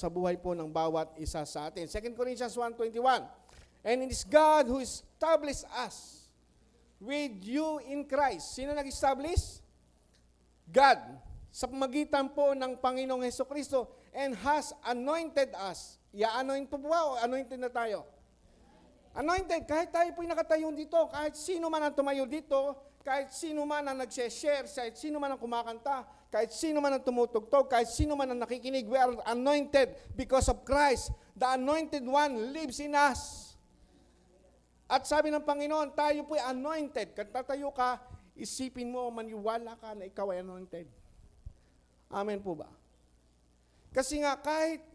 sa buhay po ng bawat isa sa atin. 2 Corinthians 1:21. And it is God who established us with you in Christ. Sino nag-establish? God. Sa pamagitan po ng Panginoong Hesukristo and has anointed us. I-anoint po ba o anointed na tayo? Anointed. Kahit tayo po'y nakatayo dito, kahit sino man ang tumayo dito, kahit sino man ang nag-share, kahit sino man ang kumakanta, kahit sino man ang tumutugtog, kahit sino man ang nakikinig, we are anointed because of Christ. The anointed one lives in us. At sabi ng Panginoon, tayo po'y anointed. Kung tatayo ka, isipin mo, maniwala ka na ikaw ay anointed. Amen po ba? Kasi nga, kahit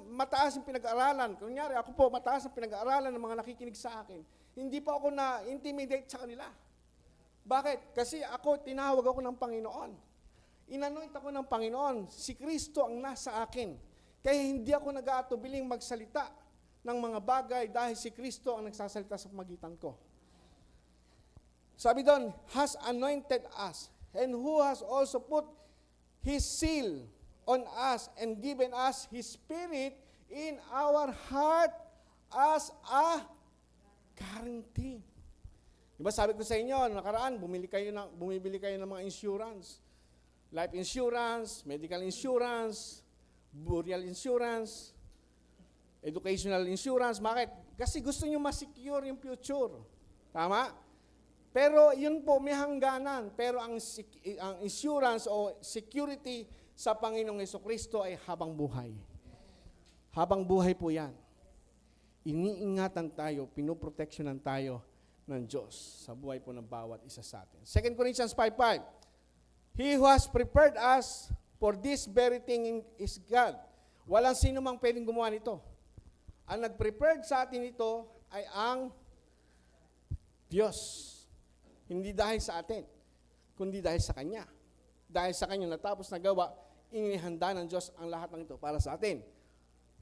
mataas yung pinag-aaralan, kunyari, ako po, mataas ang pinag-aaralan ng mga nakikinig sa akin, hindi pa ako na-intimidate sa kanila. Bakit? Kasi tinawag ako ng Panginoon. Inanoint ako ng Panginoon. Si Kristo ang nasa akin. Kaya hindi ako nag-aatubiling magsalita ng mga bagay dahil si Kristo ang nagsasalita sa pamagitan ko. Sabi doon, has anointed us, and who has also put His seal on us and given us His Spirit in our heart as a guarantee. Diba sabi ko sa inyo, nakaraan, bumibili kayo ng mga insurance. Life insurance, medical insurance, burial insurance, educational insurance. Bakit? Kasi gusto nyo ma-secure yung future. Tama? Pero yun po, may hangganan. Pero ang insurance o security sa Panginoong Hesukristo ay habang buhay. Habang buhay po yan. Iniingatan tayo, pinoproteksyonan tayo ng Diyos sa buhay po ng bawat isa sa atin. 2 Corinthians 5:5. He who has prepared us for this very thing is God. Walang sino mang pwedeng gumawa nito. Ang nag-prepared sa atin ito ay ang Diyos. Hindi dahil sa atin, kundi dahil sa Kanya. Dahil sa Kanya natapos na gawa, inihanda ng Diyos ang lahat ng ito para sa atin.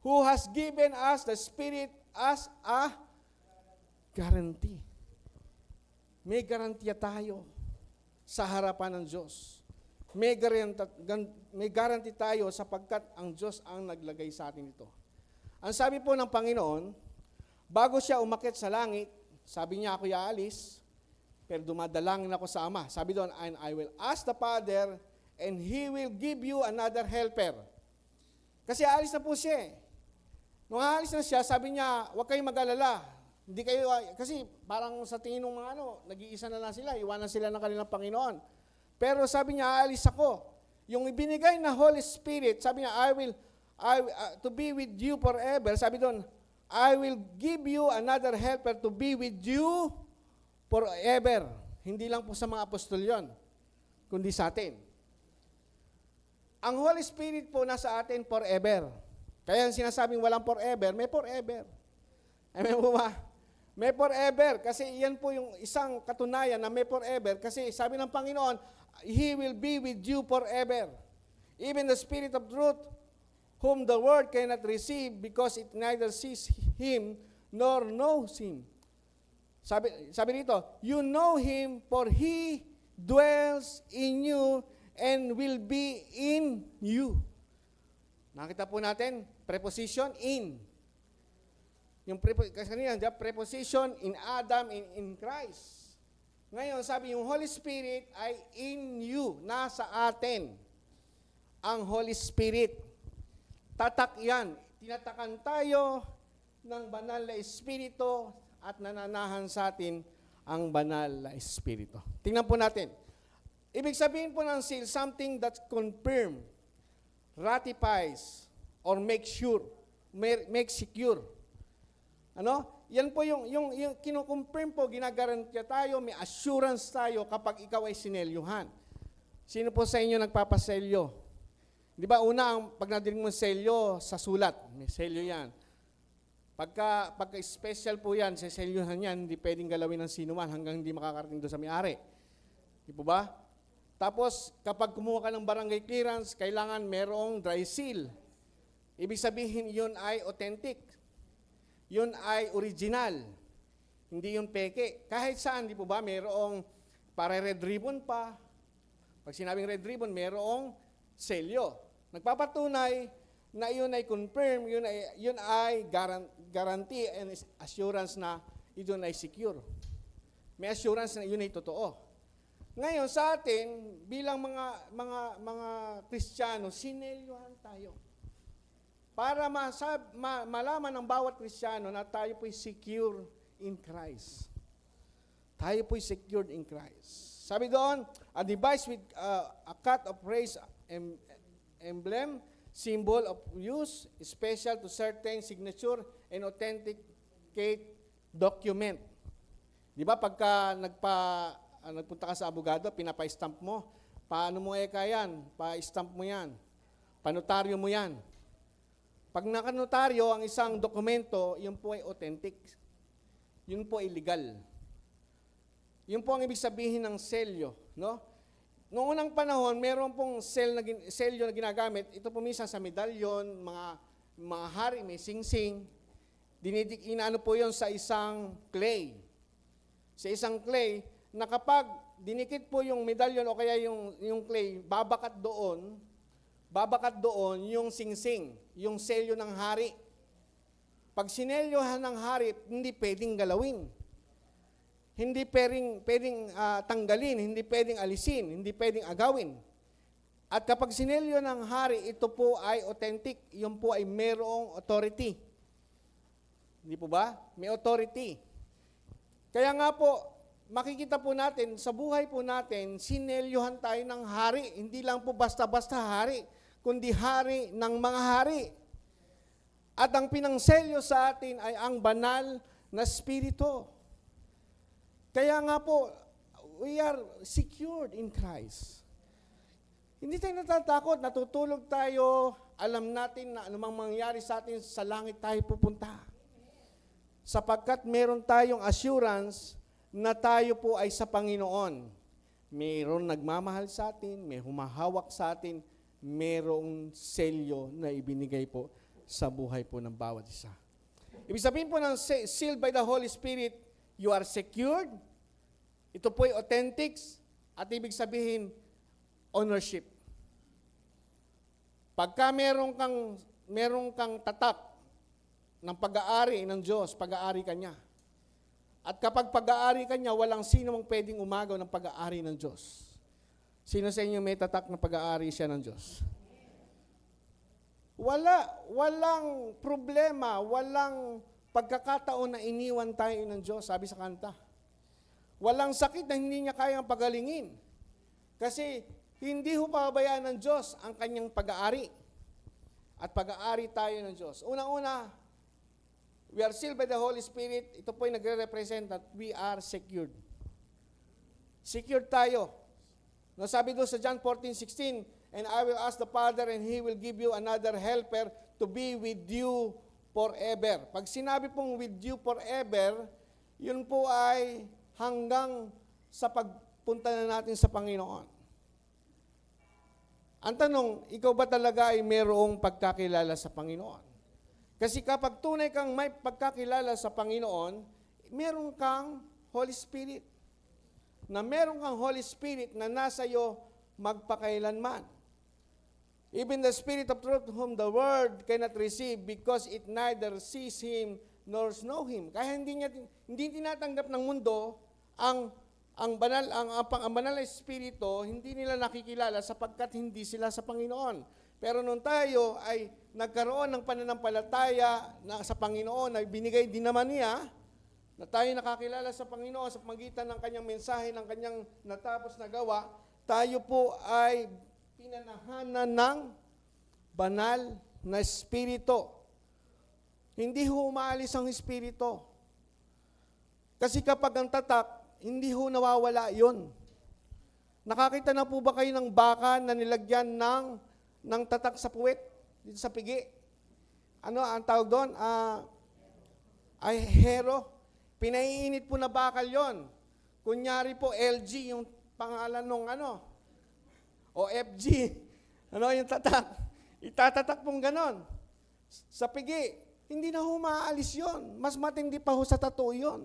Who has given us the Spirit as a guarantee. May garantiya tayo sa harapan ng Diyos. May guarantee tayo sapagkat ang Diyos ang naglagay sa atin ito. Ang sabi po ng Panginoon, bago siya umakyat sa langit, sabi niya ako aalis, pero dumadalangin ako sa Ama. Sabi doon, and I will ask the Father, and He will give you another helper. Kasi aalis na po siya. Nung aalis na siya, sabi niya, huwag kayong mag-alala. Hindi kayo, kasi parang sa tingin ng mga nag-iisa na lang sila, iwanan sila ng kanilang Panginoon. Pero sabi niya, aalis ako. Yung ibinigay na Holy Spirit, sabi niya, to be with you forever. Sabi doon, I will give you another helper to be with you forever. Hindi lang po sa mga apostol yon, kundi sa atin. Ang Holy Spirit po nasa atin forever. Kaya sinasabing walang forever, may forever. Amen po ba? May forever. Kasi yan po yung isang katunayan na may forever. Kasi sabi ng Panginoon, He will be with you forever. Even the Spirit of truth, whom the world cannot receive because it neither sees Him nor knows Him. Sabi dito, you know Him for He dwells in you and will be in you. Nakita po natin, preposition in. Yung kanina, preposition in Adam, in Christ. Ngayon, sabi yung Holy Spirit ay in you, nasa atin. Ang Holy Spirit. Tatak yan. Tinatakan tayo ng banal na Espiritu at nananahan sa atin ang banal na Espiritu. Tingnan po natin. Ibig sabihin po ng seal, something that confirm, ratifies, or make sure, make secure. Ano? Yan po yung kinukonfirm po, ginagarantiya tayo, may assurance tayo kapag ikaw ay sinelyuhan. Sino po sa inyo nagpapaselyo? Di ba una, pag nadinig mo selyo sa sulat, may selyo yan. Pagka special po yan, sa selyuhan yan, hindi pwedeng galawin ng sino man hanggang hindi makakarating doon sa may-ari. Di po ba? Tapos, kapag kumuha ka ng barangay clearance, kailangan merong dry seal. Ibig sabihin, yun ay authentic. Yun ay original. Hindi yung peke. Kahit saan, di po ba, merong para red ribbon pa. Pag sinabing red ribbon, merong selyo. Nagpapatunay na yun ay confirm, yun ay guarantee and assurance na yun ay secure. May assurance na yun ay totoo. Ngayon sa atin, bilang mga Kristiyano, sinelyuhan tayo. Para malaman ng bawat Kristiyano na tayo po'y secure in Christ. Tayo po'y secured in Christ. Sabi doon, a device with a cut of raised emblem, symbol of use, special to certain signature and authenticate document. Di ba pagka nagpunta ka sa abogado, pinapa-stamp mo, paano mo yan? Pa-stamp mo yan. Panotaryo mo yan. Pag nakanotaryo ang isang dokumento, yun po ay authentic. Yun po ay legal. Yun po ang ibig sabihin ng selyo, no? Noong unang panahon, meron pong selyo na ginagamit. Ito po minsan sa medalyon, mga hari, may singsing. Inaano po yon sa isang clay. Sa isang clay, na kapag dinikit po yung medalyon o kaya yung clay, babakat doon yung singsing, yung selyo ng hari. Pag sinelyohan ng hari, hindi pwedeng galawin. Hindi pwedeng tanggalin, hindi pwedeng alisin, hindi pwedeng agawin. At kapag sinelyo ng hari, ito po ay authentic. Yun po ay mayroong authority. Hindi po ba? May authority. Kaya nga po, makikita po natin, sa buhay po natin, sinelyohan tayo ng hari. Hindi lang po basta-basta hari, kundi hari ng mga hari. At ang pinangselyo sa atin ay ang banal na Espiritu. Kaya nga po, we are secured in Christ. Hindi tayo natatakot, natutulog tayo, alam natin na anumang mangyari sa atin, sa langit tayo pupunta. Sapagkat meron tayong assurance na tayo po ay sa Panginoon. Mayroon nagmamahal sa atin, may humahawak sa atin, mayroong selyo na ibinigay po sa buhay po ng bawat isa. Ibig sabihin po ng sealed by the Holy Spirit, you are secured. Ito po ay authentic at ibig sabihin ownership. Pagka meron kang tatak ng pag-aari ng Diyos, pag-aari ka niya. At kapag pag-aari ka niya, walang sino mang pwedeng umagaw ng pag-aari ng Diyos. Sino sa inyo may tatak na pag-aari siya ng Diyos? Walang problema, walang pagkakataon na iniwan tayo ng Diyos, sabi sa kanta. Walang sakit na hindi niya kayang pagalingin. Kasi hindi ho pababayaan ng Diyos ang kanyang pag-aari. At pag-aari tayo ng Diyos. Unang-una, we are sealed by the Holy Spirit. Ito po ay nagre-represent that we are secured. Secured tayo. No, sabi doon sa John 14:16, and I will ask the Father and He will give you another helper to be with you forever. Pag sinabi pong with you forever, yun po ay hanggang sa pagpunta na natin sa Panginoon. Ang tanong, ikaw ba talaga ay mayroong pagkakilala sa Panginoon? Kasi kapag tunay kang may pagkakilala sa Panginoon, meron kang Holy Spirit. Na meron kang Holy Spirit na nasa iyo magpakailanman. Even the Spirit of truth whom the world cannot receive because it neither sees Him nor know Him. Kaya hindi tinatanggap ng mundo ang banal na Espiritu, hindi nila nakikilala sapagkat hindi sila sa Panginoon. Pero nung tayo ay nagkaroon ng pananampalataya na sa Panginoon na binigay din naman niya, na tayo nakakilala sa Panginoon sa pagitan ng kanyang mensahe, ng kanyang natapos na gawa, tayo po ay pinanahanan ng banal na Espiritu. Hindi ho umaalis ang Espiritu. Kasi kapag ang tatak, hindi ho nawawala yon. Nakakita na po ba kayo ng baka na nilagyan ng tatak sa puwet, dito sa pigi? Ano ang tawag doon? Ay hero. Pinaiinit po na bakal yon. Kunyari po, LG, yung pangalan nung o FG, yung tatak. Itatatak pong ganon. Sa pigi, hindi na ho maaalis yun. Mas matindi pa ho sa tattoo yun.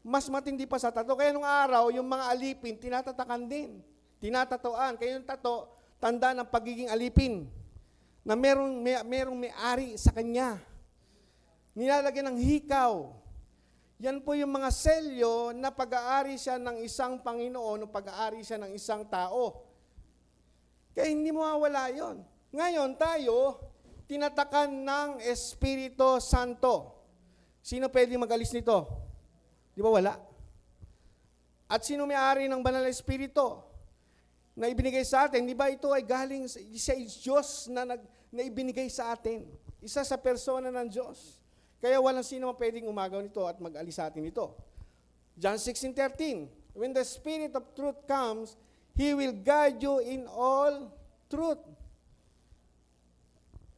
Mas matindi pa sa tattoo. Kaya nung araw, yung mga alipin, tinatatakan din. Tinatatoan. Kaya yung tattoo, tanda ng pagiging alipin. na merong may-ari sa kanya. Nilalagyan ng hikaw. Yan po yung mga selyo na pag-aari siya ng isang Panginoon o pag-aari siya ng isang tao. Kaya hindi mawawala yon. Ngayon tayo, tinatakan ng Espiritu Santo. Sino pwede mag-alis nito? Di ba wala? At sino may-ari ng banal na Espiritu na ibinigay sa atin? Di ba ito ay galing sa Diyos na ibinigay sa atin? Isa sa persona ng Diyos. Kaya walang sino pwedeng umagaw nito at mag-alis sa atin ito. John 16:13, when the Spirit of truth comes, He will guide you in all truth.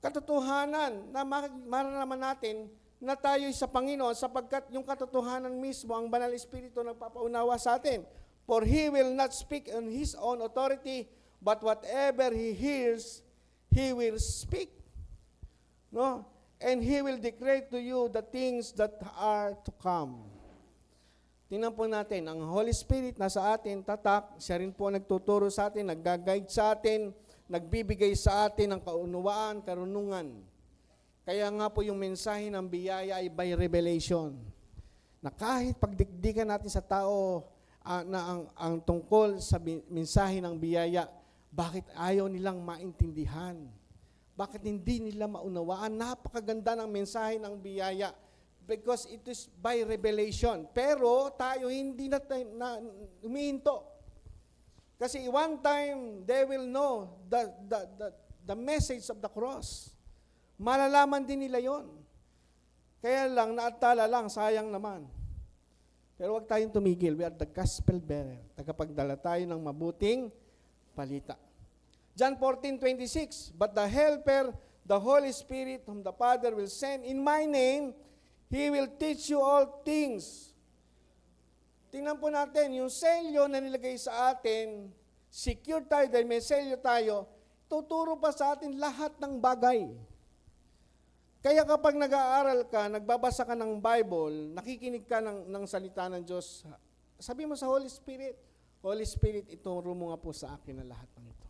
Katotohanan na maranaman natin na tayo sa Panginoon sapagkat yung katotohanan mismo, ang Banal Espiritu nagpapaunawa sa atin. For He will not speak on His own authority, but whatever He hears, He will speak. No? And He will declare to you the things that are to come. Tingnan po natin, ang Holy Spirit nasa atin, tatak, siya rin po nagtuturo sa atin, nag-guide sa atin, nagbibigay sa atin ng kaunawaan, karunungan. Kaya nga po yung mensahe ng biyaya ay by revelation. Na kahit pagdikdikan natin sa tao na ang tungkol sa mensahe ng biyaya, bakit ayaw nilang maintindihan? Bakit hindi nila maunawaan? Napakaganda ng mensahe ng biyaya because it is by revelation. Pero tayo hindi na humihinto. Kasi one time, they will know the message of the cross. Malalaman din nila yon. Kaya lang, naatala lang, sayang naman. Pero huwag tayong tumigil. We are the gospel bearer. Tagapagdala tayo ng mabuting balita. John 14:26, but the Helper, the Holy Spirit, whom the Father will send in my name, He will teach you all things. Tingnan po natin, yung selyo na nilagay sa atin, secure tayo dahil may selyo tayo, tuturo pa sa atin lahat ng bagay. Kaya kapag nag-aaral ka, nagbabasa ka ng Bible, nakikinig ka ng salita ng Diyos, sabi mo sa Holy Spirit, Holy Spirit, ituro mo nga po sa akin ang lahat ng ito.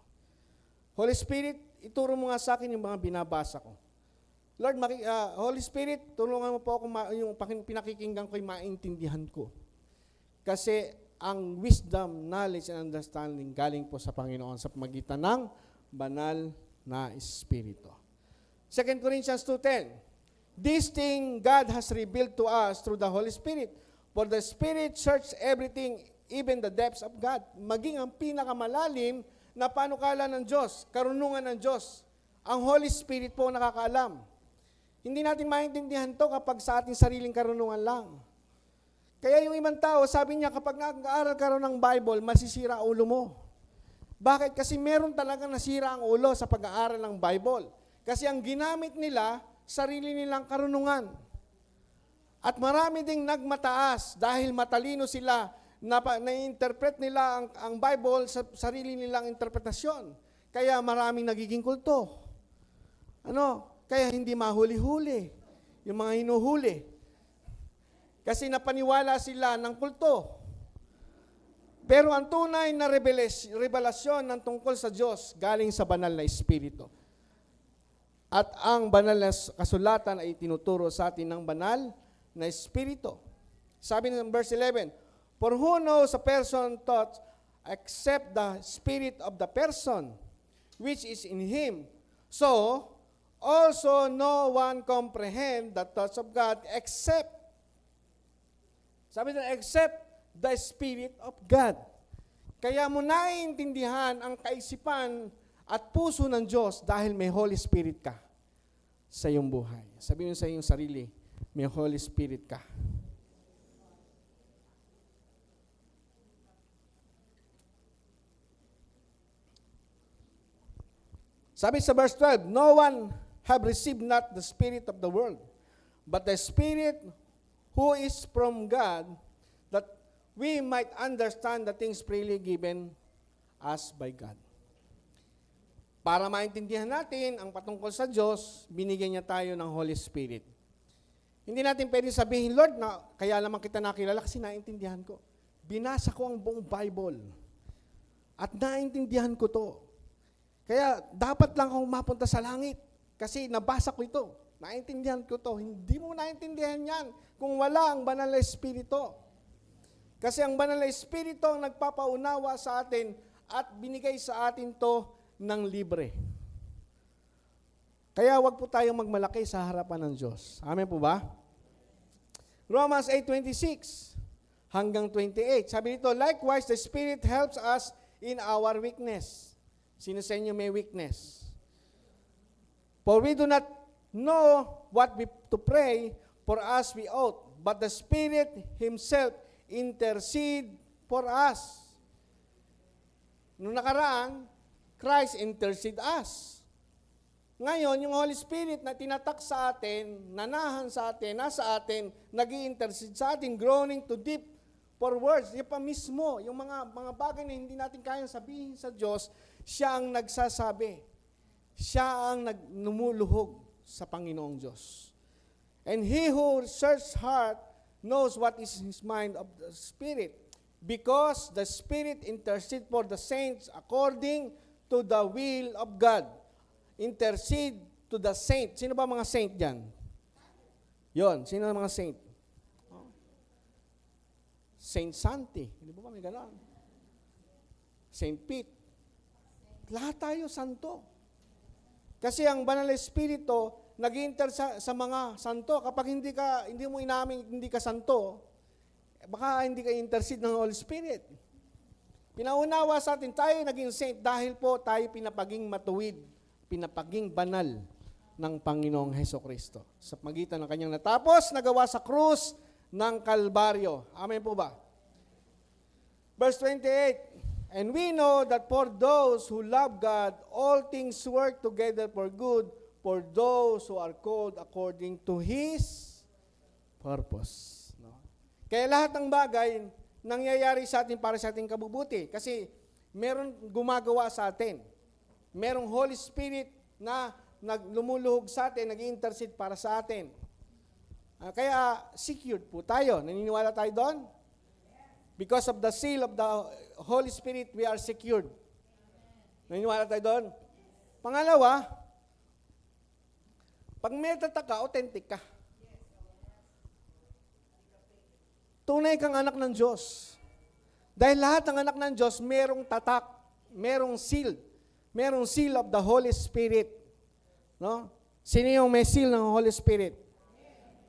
Holy Spirit, ituro mo nga sa akin yung mga binabasa ko. Lord, Holy Spirit, tulungan mo po ako yung pinakikinggan ko'y maintindihan ko. Kasi ang wisdom, knowledge, and understanding galing po sa Panginoon sa pamagitan ng banal na Espiritu. 2 Corinthians 2:10, this thing God has revealed to us through the Holy Spirit. For the Spirit searches everything, even the depths of God. Maging ang pinakamalalim na panukala ng Diyos, karunungan ng Diyos. Ang Holy Spirit po nakakaalam. Hindi natin maintindihan to kapag sa ating sariling karunungan lang. Kaya yung ibang tao, sabi niya, kapag nag-aaral ka ng Bible, masisira ulo mo. Bakit? Kasi meron talagang nasira ang ulo sa pag-aaral ng Bible. Kasi ang ginamit nila, sarili nilang karunungan. At marami ding nagmataas dahil matalino sila, na-interpret nila ang Bible sa sarili nilang interpretasyon. Kaya maraming nagiging kulto. Kaya hindi mahuli-huli yung mga hinuhuli. Kasi napaniwala sila ng kulto. Pero ang tunay na revelasyon ng tungkol sa Diyos galing sa banal na Espiritu. At ang banal na kasulatan ay tinuturo sa atin ng banal na Espiritu. Sabi ng verse 11, for who knows a person thoughts except the spirit of the person which is in him? So, also no one comprehend the thoughts of God except the Spirit of God. Kaya mo naiintindihan ang kaisipan at puso ng Diyos dahil may Holy Spirit ka sa iyong buhay. Sabihin mo sa iyong sarili, may Holy Spirit ka. Sabi sa verse 12, no one have received not the Spirit of the world, but the Spirit who is from God, that we might understand the things freely given us by God. Para maintindihan natin ang patungkol sa Diyos, binigyan niya tayo ng Holy Spirit. Hindi natin pwede sabihin, Lord, na kaya lamang kita nakilala kasi naintindihan ko. Binasa ko ang buong Bible at naintindihan ko to. Kaya dapat lang akong mapunta sa langit. Kasi nabasa ko ito. Naintindihan ko to. Hindi mo naintindihan yan kung wala ang banal na Espiritu. Kasi ang banal na Espiritu ang nagpapaunawa sa atin at binigay sa atin to ng libre. Kaya wag po tayong magmalaki sa harapan ng Diyos. Amen po ba? Romans 8:26 hanggang 28. Sabi dito, likewise, the Spirit helps us in our weakness. Sino sa inyo may weakness? For we do not know what to pray for as we ought, but the Spirit Himself intercede for us. Noong nakaraan, Christ intercede us. Ngayon, yung Holy Spirit na tinatak sa atin, nanahan sa atin, nasa atin, nag-i-intercede sa atin, groaning to deep for words. Yung pa mismo, yung mga bagay na hindi natin kayang sabihin sa Diyos, siya ang nagsasabi. Siya ang numuluhog sa Panginoong Diyos. And He who searches heart knows what is His mind of the Spirit, because the Spirit intercedes for the saints according to the will of God. Intercede to the saint. Sino ba mga saint dyan? Yon, sino mga saint? Oh. Saint Santi. Hindi ba may gano'n? Saint Pete. Lahat tayo santo. Kasi ang banal na Espiritu nag-i-inter sa mga santo. Kapag hindi mo inamin hindi ka santo, baka hindi ka intercede ng Holy Spirit. Pinaunawa sa atin, tayo naging saint dahil po tayo pinapaging matuwid, pinapaging banal ng Panginoong Hesukristo sa pagitan ng kanyang natapos, nagawa sa krus ng Kalbaryo. Amen po ba? Verse 28, and we know that for those who love God, all things work together for good, for those who are called according to His purpose. No? Kaya lahat ng bagay nangyayari sa atin para sa ating kabubuti. Kasi meron gumagawa sa atin. Merong Holy Spirit na lumuluhog sa atin, nag-intercede para sa atin. Kaya secured po tayo. Naniniwala tayo doon? Because of the seal of the Holy Spirit, we are secured. Naniniwala tayo doon? Pangalawa, pag may tatak ka, authentic ka. Tunay kang anak ng Diyos. Dahil lahat ng anak ng Diyos, merong tatak, merong seal. Merong seal of the Holy Spirit. No? Sino yung may seal ng Holy Spirit?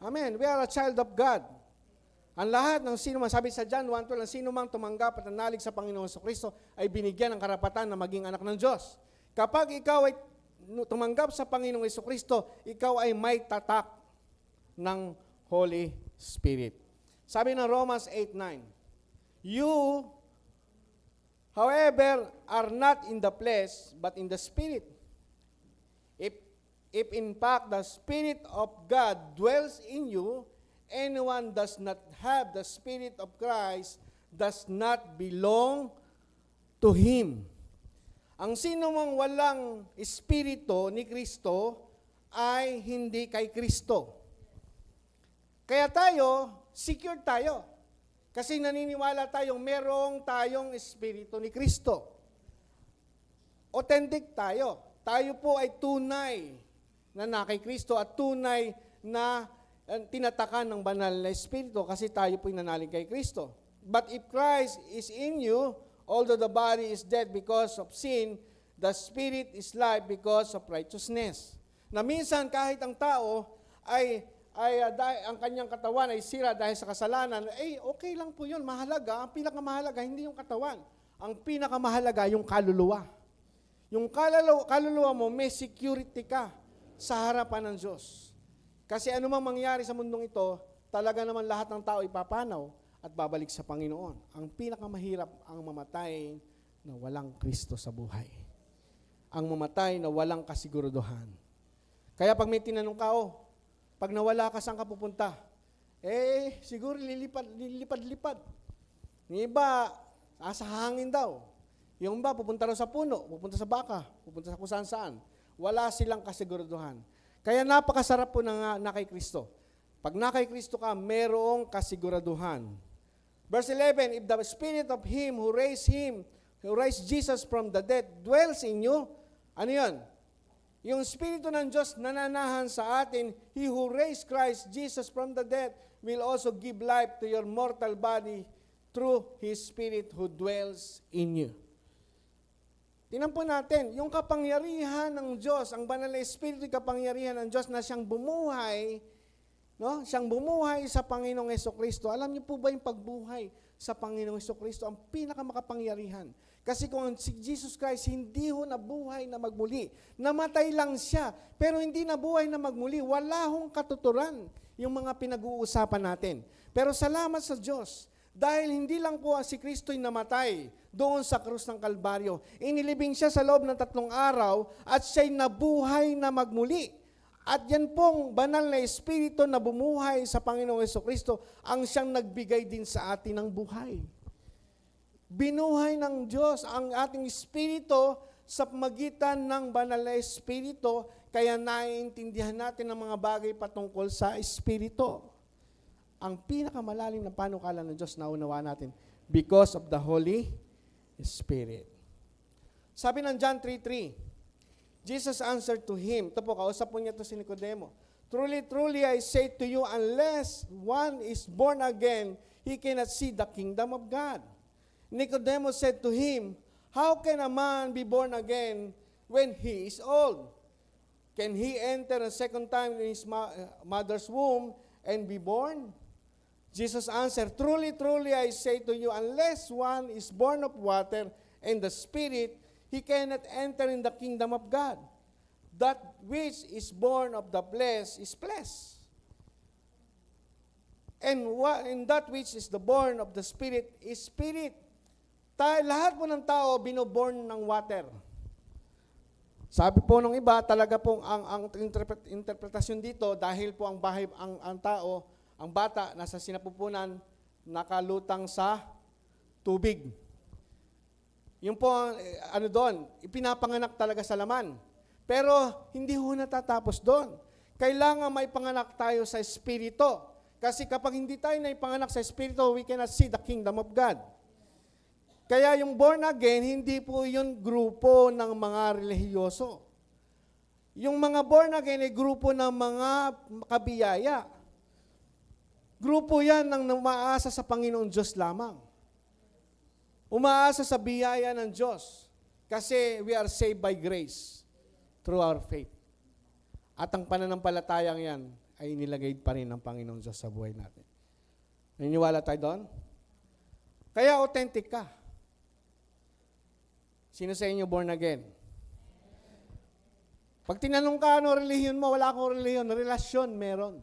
Amen. We are a child of God. Ang lahat ng sino man, sabi sa John 1:12, ang sino mang tumanggap at nanalig sa Panginoon Jesucristo ay binigyan ng karapatan na maging anak ng Diyos. Kapag ikaw ay tumanggap sa Panginoong Jesucristo, ikaw ay may tatak ng Holy Spirit. Sabi ng Romans 8:9, you, however, are not in the flesh, but in the Spirit. If in fact the Spirit of God dwells in you, anyone does not have the Spirit of Christ does not belong to Him. Ang sino mang walang Espiritu ni Kristo ay hindi kay Kristo. Kaya tayo, secure tayo. Kasi naniniwala tayong merong tayong Espiritu ni Kristo. Authentic tayo. Tayo po ay tunay na kay Kristo at tunay na tinatakan ng banal na Espiritu kasi tayo po ay nanalig kay Kristo. But if Christ is in you, although the body is dead because of sin, the Spirit is life because of righteousness. Na minsan kahit ang tao ay ang kanyang katawan ay sira dahil sa kasalanan, okay lang po yun, mahalaga. Ang pinakamahalaga, hindi yung katawan. Ang pinakamahalaga, yung kaluluwa. Yung kaluluwa mo, may security ka sa harapan ng Diyos. Kasi anumang mangyari sa mundong ito, talaga naman lahat ng tao ipapanaw at babalik sa Panginoon. Ang pinakamahirap ang mamatay na walang Kristo sa buhay. Ang mamatay na walang kasiguraduhan. Kaya pag may tinanong ka, pag nawala ka, saan ka pupunta? Siguro lilipad-lipad. Yung iba, sa hangin daw. Yung iba, pupunta raw sa puno, pupunta sa baka, pupunta sa kung saan-saan. Wala silang kasiguraduhan. Kaya napakasarap po na kay Kristo. Pag na kay Kristo ka, merong kasiguraduhan. Verse 11, if the Spirit of Him who raised Jesus from the dead dwells in you, ano yun? Yung Espiritu ng Diyos nananahan sa atin, He who raised Christ Jesus from the dead will also give life to your mortal body through His Spirit who dwells in you. Tingnan po natin, yung kapangyarihan ng Diyos, ang banal na Espiritu, kapangyarihan ng Diyos na siyang bumuhay, no? Siyang bumuhay sa Panginoong Hesukristo. Alam niyo po ba yung pagbuhay sa Panginoong Hesukristo ang pinakamakapangyarihan? Kasi kung si Jesus Christ hindi ho nabuhay na magmuli, namatay lang siya, pero hindi nabuhay na magmuli, wala hong katuturan yung mga pinag-uusapan natin. Pero salamat sa Diyos, dahil hindi lang po si Kristo'y namatay doon sa krus ng Kalbaryo. Inilibing siya sa loob ng 3 araw at siya'y nabuhay na magmuli. At yan pong banal na Espiritu na bumuhay sa Panginoong Hesukristo ang siyang nagbigay din sa atin ng buhay. Binuhay ng Diyos ang ating Espiritu sa magitan ng banal na Espiritu, kaya naiintindihan natin ang mga bagay patungkol sa Espiritu. Ang pinakamalalim na panukala ng Diyos na unawa natin, because of the Holy Spirit. Sabi ng John 3:3, Jesus answered to him, ito po, kausap po niya ito si Nicodemo, truly, truly, I say to you, unless one is born again, he cannot see the kingdom of God. Nicodemus said to him, how can a man be born again when he is old? Can he enter a second time in his mother's womb and be born? Jesus answered, truly, truly, I say to you, unless one is born of water and the Spirit, he cannot enter in the kingdom of God. That which is born of the flesh is flesh. And that which is the born of the Spirit is spirit. Lahat po ng tao binoborn ng water. Sabi po ng iba, talaga pong ang interpretasyon dito, dahil po ang tao, ang bata, nasa sinapupunan, nakalutang sa tubig. Yung po, doon, ipinapanganak talaga sa laman. Pero hindi ho natatapos doon. Kailangan may panganak tayo sa Espiritu. Kasi kapag hindi tayo na ipanganak sa Espiritu, we cannot see the kingdom of God. Kaya yung born again, hindi po yun grupo ng mga relihiyoso. Yung mga born again ay grupo ng mga kabiyaya. Grupo yan ng umaasa sa Panginoong Diyos lamang. Umaasa sa biyaya ng Diyos. Kasi we are saved by grace through our faith. At ang pananampalatayang yan ay nilagay pa rin ng Panginoong Diyos sa buhay natin. Naniniwala tayo doon? Kaya authentic ka. Sino sa inyo born again? Pag tinanong ka, ano relihiyon mo? Wala akong relihiyon. Relasyon, meron.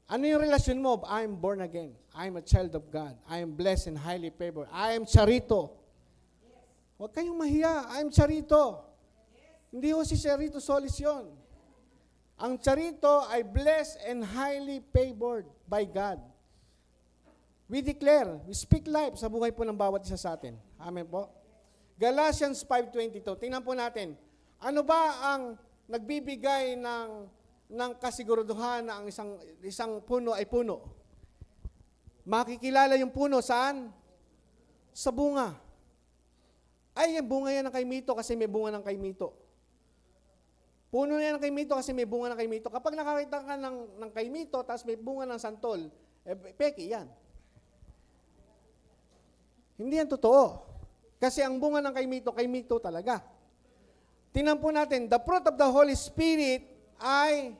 Ano yung relasyon mo? I'm born again. I'm a child of God. I am blessed and highly favored. I am charito. Huwag kayong mahiya. I'm charito. Hindi ho si Charito Solis yun. Ang charito ay blessed and highly favored by God. We declare, we speak life sa buhay po ng bawat isa sa atin. Amen po. Galatians 5:22. Tingnan po natin. Ano ba ang nagbibigay ng kasiguraduhan na ang isang puno ay puno? Makikilala yung puno saan? Sa bunga. Ay, yung bunga yan ng kaimito kasi may bunga ng kaimito. Puno yan ng kaimito kasi may bunga ng kaimito. Kapag nakakita ka ng kaimito tapos may bunga ng santol, peki yan. Hindi yan totoo. Kasi ang bunga ng kaimito talaga. Tingnan po natin, the fruit of the Holy Spirit ay,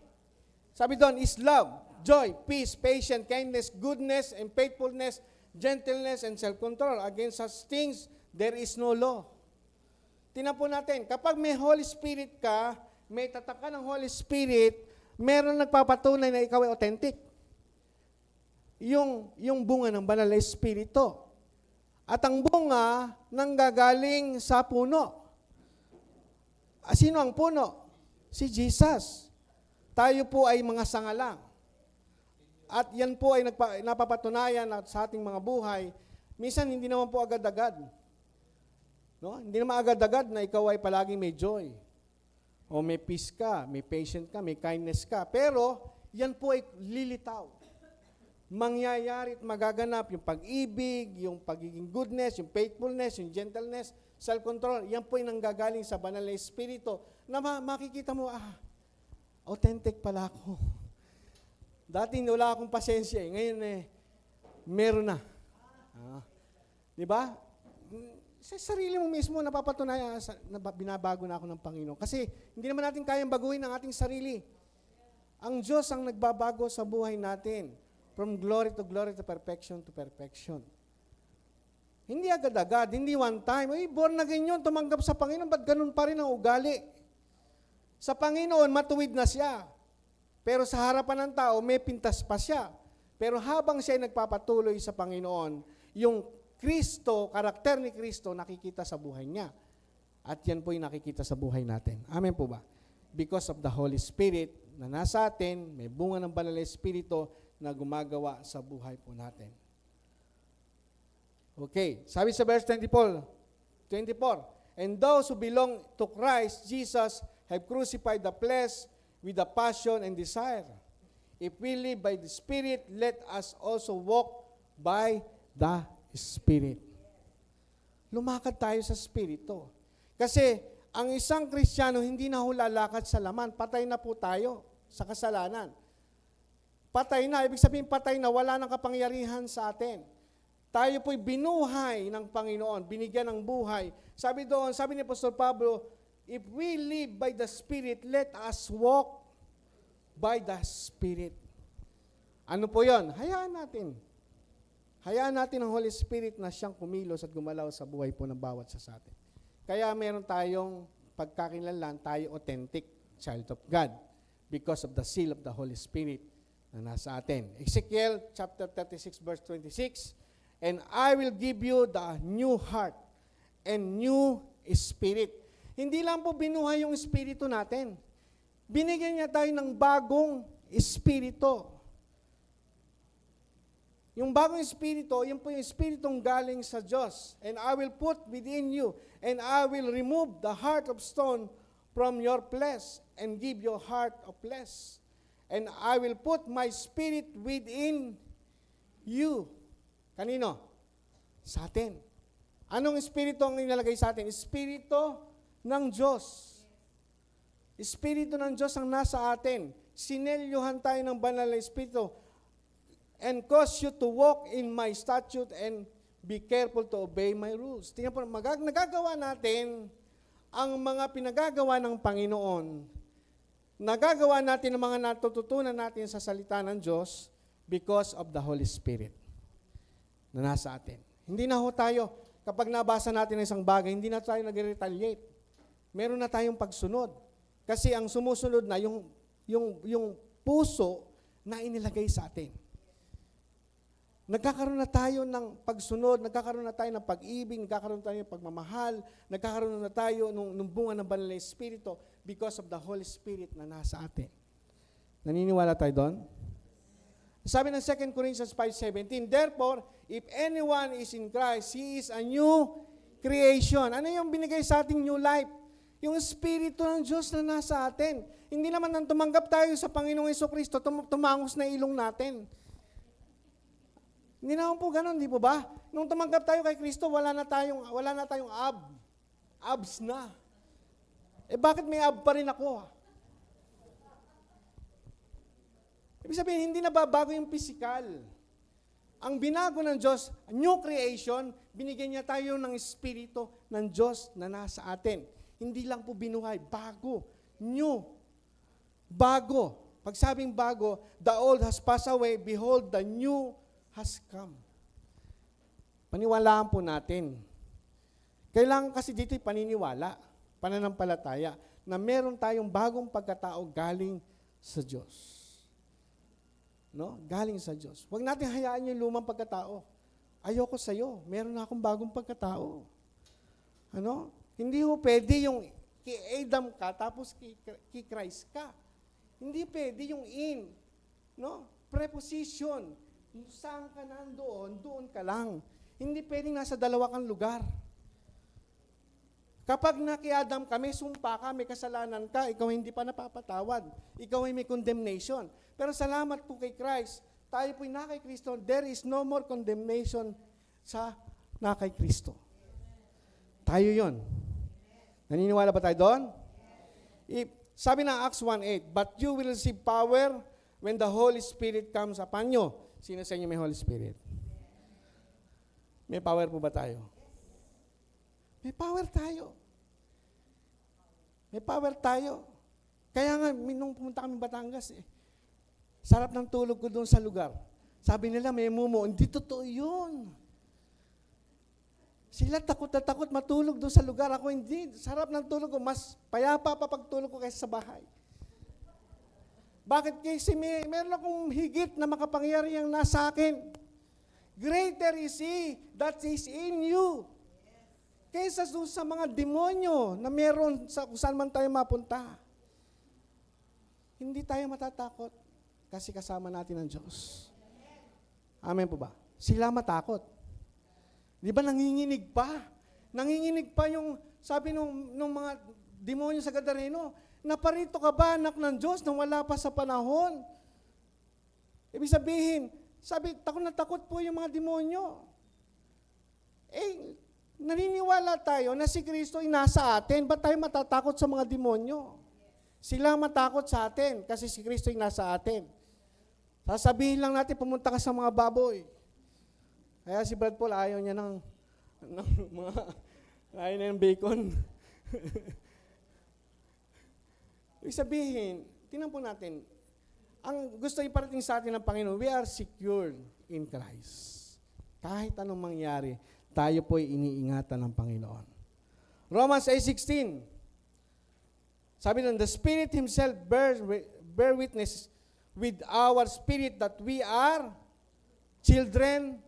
sabi doon, is love, joy, peace, patience, kindness, goodness, and faithfulness, gentleness, and self-control. Against such things, there is no law. Tingnan po natin, kapag may Holy Spirit ka, may tatak ka ng Holy Spirit, meron nagpapatunay na ikaw ay authentic. Yung bunga ng banal na Espiritu. At ang bunga nanggagaling sa puno. Sino ang puno? Si Jesus. Tayo po ay mga sanga lang. At yan po ay napapatunayan sa ating mga buhay. Minsan hindi naman po agad-agad. No? Hindi naman agad-agad na ikaw ay palaging may joy. O may peace ka, may patient ka, may kindness ka. Pero yan po ay lilitaw. Mangyayari at magaganap yung pag-ibig, yung pagiging goodness, yung faithfulness, yung gentleness, self-control. Yan po ay nanggagaling sa banal na Espiritu na makikita mo, authentic pala ako. Dati wala akong pasensya ngayon meron na. Di ba? Sa sarili mo mismo, napapatunayan na binabago na ako ng Panginoon. Kasi hindi naman natin kayang baguhin ang ating sarili. Ang Diyos ang nagbabago sa buhay natin. From glory to perfection to perfection. Hindi agad-agad, hindi one time. Born again yun, tumanggap sa Panginoon, ba't ganun pa rin ang ugali? Sa Panginoon, matuwid na siya. Pero sa harapan ng tao, may pintas pa siya. Pero habang siya ay nagpapatuloy sa Panginoon, yung Kristo, karakter ni Kristo, nakikita sa buhay niya. At yan po yung nakikita sa buhay natin. Amen po ba? Because of the Holy Spirit na nasa atin, may bunga ng Banal na Espiritu na gumagawa sa buhay po natin. Okay, sabi sa verse 24, and those who belong to Christ Jesus have crucified the flesh with the passion and desire. If we live by the Spirit, let us also walk by the Spirit. Lumakad tayo sa Espiritu. Kasi ang isang Kristiyano hindi na lalakad sa laman. Patay na po tayo sa kasalanan. Patay na, ibig sabihin patay na, wala nang kapangyarihan sa atin. Tayo po'y binuhay ng Panginoon, binigyan ng buhay. Sabi doon, sabi ni Apostol Pablo, if we live by the Spirit, let us walk by the Spirit. Ano po yon? Hayaan natin. Hayaan natin ang Holy Spirit na siyang kumilos at gumalaw sa buhay po ng bawat sa atin. Kaya meron tayong pagkakilanlan, tayo authentic child of God because of the seal of the Holy Spirit na nasa atin. Ezekiel chapter 36 verse 26, and I will give you the new heart and new spirit. Hindi lang po binuhay yung espiritu natin. Binigyan niya tayo ng bagong espiritu. Yung bagong espiritu, yun po yung espiritong galing sa Diyos. And I will put within you, and I will remove the heart of stone from your flesh, and give you a heart of flesh. And I will put my spirit within you. Kanino? Sa atin. Anong espiritu ang inalagay sa atin? Espiritu ng Diyos. Espiritu ng Diyos ang nasa atin. Sinelyuhan tayo ng banal na espiritu. And cause you to walk in my statute and be careful to obey my rules. Tingnan po, nagagawa natin ang mga pinagagawa ng Panginoon. Nagagawa natin ang mga natututunan natin sa salita ng Diyos because of the Holy Spirit na nasa atin. Hindi na ho tayo, kapag nabasa natin ang isang bagay, hindi na tayo nag-retaliate. Meron na tayong pagsunod. Kasi ang sumusunod na yung puso na inilagay sa atin. Nagkakaroon na tayo ng pagsunod, nagkakaroon na tayo ng pag-ibig, nagkakaroon na tayo ng pagmamahal, nagkakaroon na tayo ng bunga ng Banal na Espiritu because of the Holy Spirit na nasa atin. Naniniwala tayo doon? Sabi ng 2 Corinthians 5:17, therefore, if anyone is in Christ, he is a new creation. Ano yung binigay sa ating new life? Yung Espiritu ng Diyos na nasa atin. Hindi naman nang tumanggap tayo sa Panginoong Jesucristo, tumangos na ilong natin. Hindi naman po ganun, di po ba? Nung tumanggap tayo kay Kristo, wala na tayong abs na. Bakit may ab pa rin ako? Ibig sabihin, hindi na babago yung physical. Ang binago ng Diyos, new creation, binigyan niya tayo ng Espiritu ng Diyos na nasa atin. Hindi lang po binuhay, bago, new, bago. Pag sabing bago, the old has passed away, behold, the new has come. Paniwalaan po natin. Kailangan kasi dito'y paniniwala, pananampalataya, na meron tayong bagong pagkatao galing sa Diyos. No? Galing sa Diyos. Huwag natin hayaan yung lumang pagkatao. Ayoko sa'yo, meron na akong bagong pagkatao. Ano? Hindi ho pwede yung kay Adam ka, tapos kay Christ ka. Hindi pwede yung in. No? Preposition. Saan ka nandoon, doon ka lang. Hindi pwedeng nasa dalawa kang lugar. Kapag naki-Adam ka, may sumpa ka, may kasalanan ka, ikaw hindi pa napapatawad. Ikaw ay may condemnation. Pero salamat po kay Christ, tayo po'y na kay Kristo, there is no more condemnation sa na kay Kristo. Tayo yon. Naniniwala ba tayo doon? Sabi ng Acts 1:8, but you will receive power when the Holy Spirit comes upon you. Sino sa inyo may Holy Spirit? May power po ba tayo? May power tayo. May power tayo. Kaya nga, nung pumunta kami Batangas, sarap ng tulog ko doon sa lugar. Sabi nila, may mumo. Hindi totoo yun. Sila takot na takot matulog doon sa lugar. Ako hindi. Sarap ng tulog ko. Mas payapa pa pagtulog ko kaysa sa bahay. Bakit? Kasi meron akong higit na makapangyarihang nasa akin. Greater is He that is in you. Kaysa doon sa mga demonyo na meron sa kung saan man tayo mapunta. Hindi tayo matatakot kasi kasama natin ang Diyos. Amen po ba? Sila matakot. Di ba nanginginig pa? Nanginginig pa yung, sabi nung mga demonyo sa Gadareno, naparito ka ba, anak ng Diyos, nang wala pa sa panahon? Ibig sabihin, sabi, takot na takot po yung mga demonyo. Naniniwala tayo na si Kristo ay nasa atin. Ba't tayo matatakot sa mga demonyo? Sila matakot sa atin kasi si Kristo ay nasa atin. Sasabihin lang natin, pumunta ka sa mga baboy. Kaya si Brad Paul, ayaw niya ng ayaw na ng bacon. Ibig sabihin, tingnan po natin, ang gusto iparating sa atin ng Panginoon, we are secured in Christ. Kahit anong mangyari, tayo po ay iniingatan ng Panginoon. Romans 8:16, sabi nun, the Spirit Himself bear witness with our spirit that we are children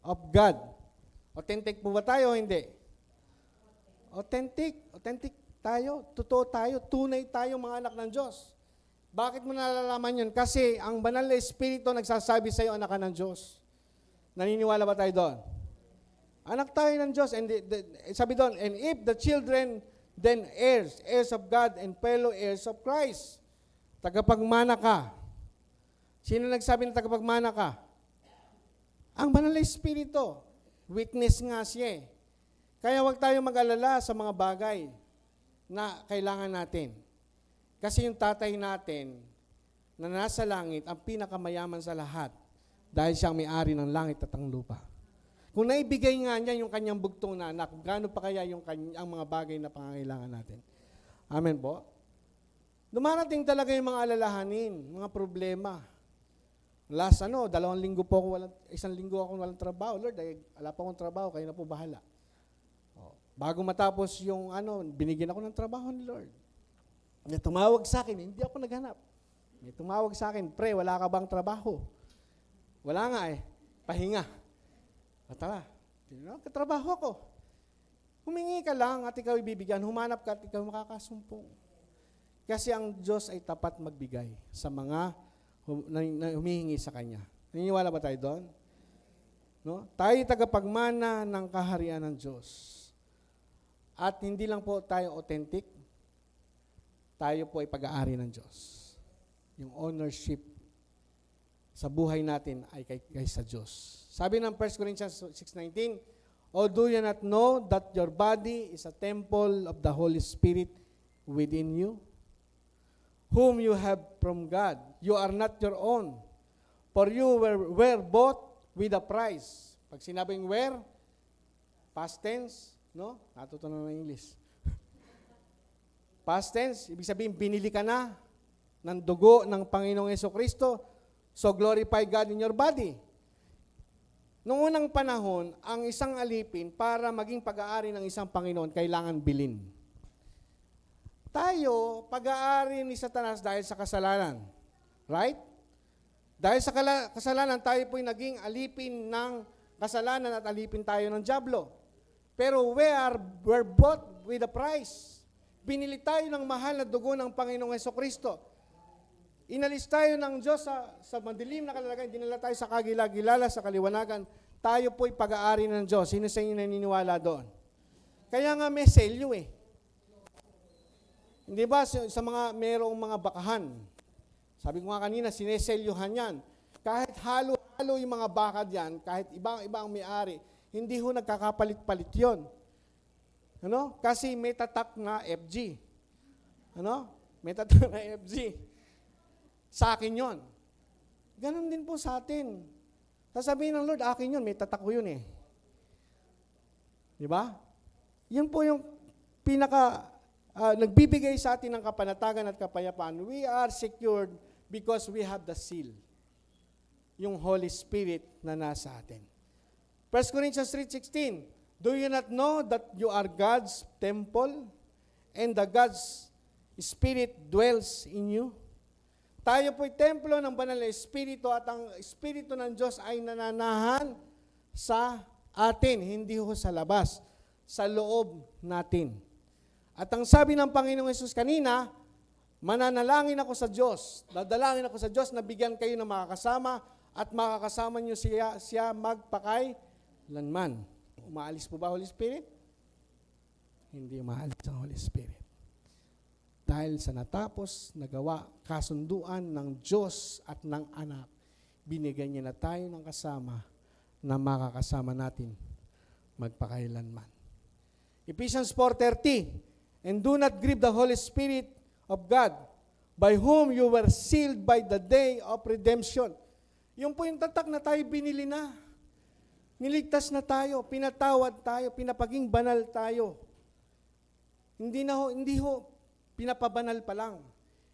of God. Authentic po ba tayo o hindi? Authentic. Authentic tayo. Totoo tayo. Tunay tayo mga anak ng Diyos. Bakit mo nalalaman yun? Kasi ang banal na Espiritu nagsasabi sa iyo, anak ka ng Diyos. Naniniwala ba tayo doon? Anak tayo ng Diyos. And sabi doon, and if the children, then heirs, heirs of God and fellow heirs of Christ. Tagapagmana ka. Sino nagsabi na tagapagmana ka? Ang banal na Espiritu, witness nga siya. Kaya huwag tayo mag-alala sa mga bagay na kailangan natin. Kasi yung tatay natin na nasa langit, ang pinakamayaman sa lahat dahil siyang may-ari ng langit at ang lupa. Kung naibigay nga niya yung kanyang bugtong na anak, gaano pa kaya ang mga bagay na pangangailangan natin? Amen po? Dumarating talaga yung mga alalahanin, mga problema. Last 1 linggo po ako isang linggo ako walang trabaho. Lord, wala pa akong trabaho, kayo na po bahala. Bago matapos yung binigyan ako ng trabaho ni Lord. May tumawag sa akin, hindi ako naghanap. May tumawag sa akin, pre, wala ka bang trabaho? Wala nga pahinga. Tara, katrabaho ako. Humingi ka lang at ikaw ibibigyan, humanap ka at ikaw makakasumpong. Kasi ang Diyos ay tapat magbigay sa mga humihingi sa Kanya. Naniniwala ba tayo doon? No? Tayo tagapagmana ng kaharian ng Diyos. At hindi lang po tayo authentic, tayo po ay pag-aari ng Diyos. Yung ownership sa buhay natin ay kay sa Diyos. Sabi ng 1 Corinthians 6:19, or do you not know that your body is a temple of the Holy Spirit within you, whom you have from God? You are not your own, for you were bought with a price. Pag sinabing were, past tense, no? Natuto na ng English. Past tense, ibig sabihin, binili ka na ng dugo ng Panginoong Jesucristo, so glorify God in your body. Noong unang panahon, ang isang alipin, para maging pag-aari ng isang Panginoon, kailangan bilin. Tayo, pag-aari ni Satanas dahil sa kasalanan. Right? Dahil sa kasalanan, tayo po'y naging alipin ng kasalanan at alipin tayo ng dyablo. Pero we're bought with a price. Binili tayo ng mahal na dugo ng Panginoong Jesucristo. Inalis tayo ng Diyos sa madilim na kalagayan, dinala tayo sa kagilagilala, sa kaliwanagan. Tayo po'y pag-aari ng Diyos. Sino sa inyo naniniwala doon? Kaya nga may selyo Hindi ba sa mayroong mga bakahan? Sabi ko nga kanina, sineselyuhan yan. Kahit halo-halo yung mga baka diyan, kahit ibang may-ari, hindi ho nagkakapalit-palit yon. Kasi may tatak na FG. May tatak na FG. Sa akin yon. Ganon din po sa atin. Sasabihin ng Lord, akin yun, may tatak ko yun eh. Di ba? Yun po yung nagbibigay sa atin ng kapanatagan at kapayapaan. We are secured because we have the seal. Yung Holy Spirit na nasa atin. 1 Corinthians 3:16, do you not know that you are God's temple and the God's Spirit dwells in you? Tayo po'y templo ng banal na Espiritu at ang Espiritu ng Diyos ay nananahan sa atin, hindi ho sa labas, sa loob natin. At ang sabi ng Panginoong Hesus kanina, mananalangin ako sa Diyos, dadalangin ako sa Diyos na bigyan kayo ng makakasama at makakasama niyo siya magpakailanman. Umaalis po ba Holy Spirit? Hindi umaalis ang Holy Spirit. Dahil sa natapos na gawa, kasunduan ng Diyos at ng anak, binigyan niya na tayo ng kasama na makakasama natin magpakailanman. Ephesians 4:30, and do not grieve the Holy Spirit of God, by whom you were sealed by the day of redemption. Yung po yung tatak na tayo binili na. Niligtas na tayo, pinatawad tayo, pinapaging banal tayo. Hindi ho pinapabanal pa lang.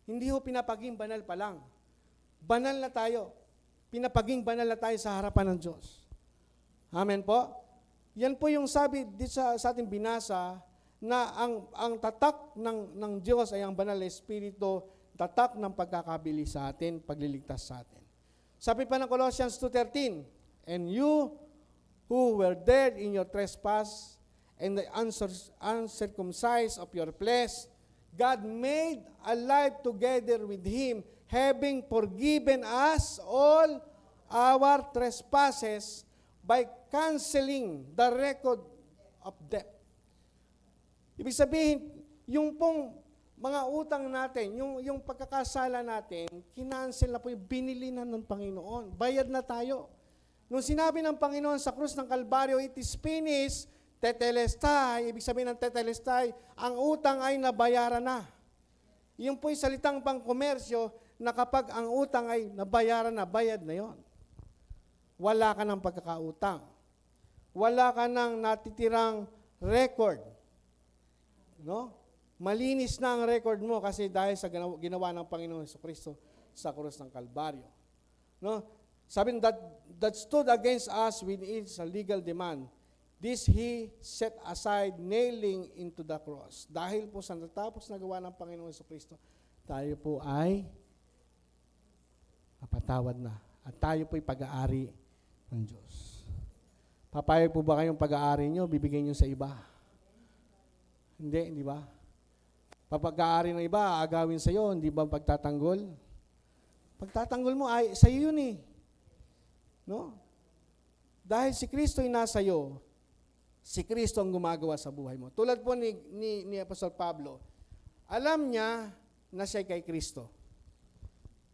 Hindi ho pinapaging banal pa lang. Banal na tayo. Pinapaging banal na tayo sa harapan ng Diyos. Amen po? Yan po yung sabi dito sa ating binasa na ang tatak ng Diyos ay ang banal na Espiritu, tatak ng pagkakabili sa atin, pagliligtas sa atin. Sabi pa ng Colossians 2:13, and you who were dead in your trespass and the uncircumcised of your flesh, God made alive together with Him, having forgiven us all our trespasses by canceling the record of debt. Ibig sabihin, yung pong mga utang natin, yung pagkakasala natin, kinancel na po, yung binili na ng Panginoon. Bayad na tayo. Nung sinabi ng Panginoon sa krus ng Kalbaryo, it is finished, tetelestai, ibig sabihin ng tetelestai, ang utang ay nabayaran na. Yung po'y salitang pangkomersyo na kapag ang utang ay nabayaran na, bayad na yon. Wala ka ng pagkakautang. Wala ka ng natitirang record. No? Malinis na ang record mo kasi dahil sa ginawa ng Panginoon Jesucristo sa krus ng Kalbaryo. No? Sabi that stood against us with its legal demand. This He set aside, nailing into the cross. Dahil po sa natapos na gawa ng Panginoon Jesucristo, tayo po ay mapatawad na. At tayo po ay pag-aari ng Diyos. Papayag po ba kayong pag-aari nyo, bibigay nyo sa iba? Hindi ba? Papag-aari ng iba, agawin sa iyo, hindi ba pagtatanggol? Pagtatanggol mo, ay sa iyo yun eh. No? Dahil si Kristo ay nasa iyo, si Kristo ang gumagawa sa buhay mo. Tulad po ni Apostol Pablo, alam niya na siya kay Kristo.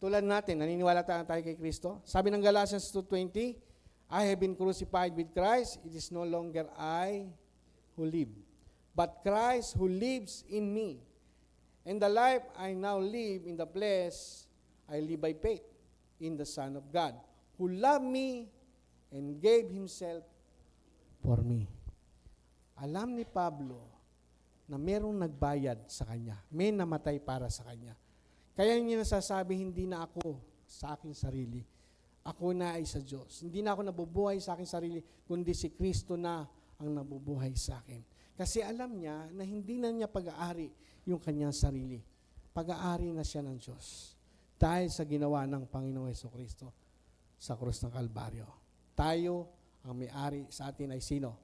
Tulad natin, naniniwala tayo kay Kristo. Sabi ng Galatians 2:20, I have been crucified with Christ, it is no longer I who live, but Christ who lives in me. And the life I now live in the flesh, I live by faith in the Son of God, who loved me and gave Himself for me. Alam ni Pablo na merong nagbayad sa kanya. May namatay para sa kanya. Kaya niya nasasabi, hindi na ako sa aking sarili. Ako na ay sa Diyos. Hindi na ako nabubuhay sa aking sarili, kundi si Kristo na ang nabubuhay sa akin. Kasi alam niya na hindi na niya pag-aari yung kanyang sarili. Pag-aari na siya ng Diyos. Dahil sa ginawa ng Panginoong Jesucristo sa krus ng Kalbaryo. Tayo, ang may-ari sa atin ay sino?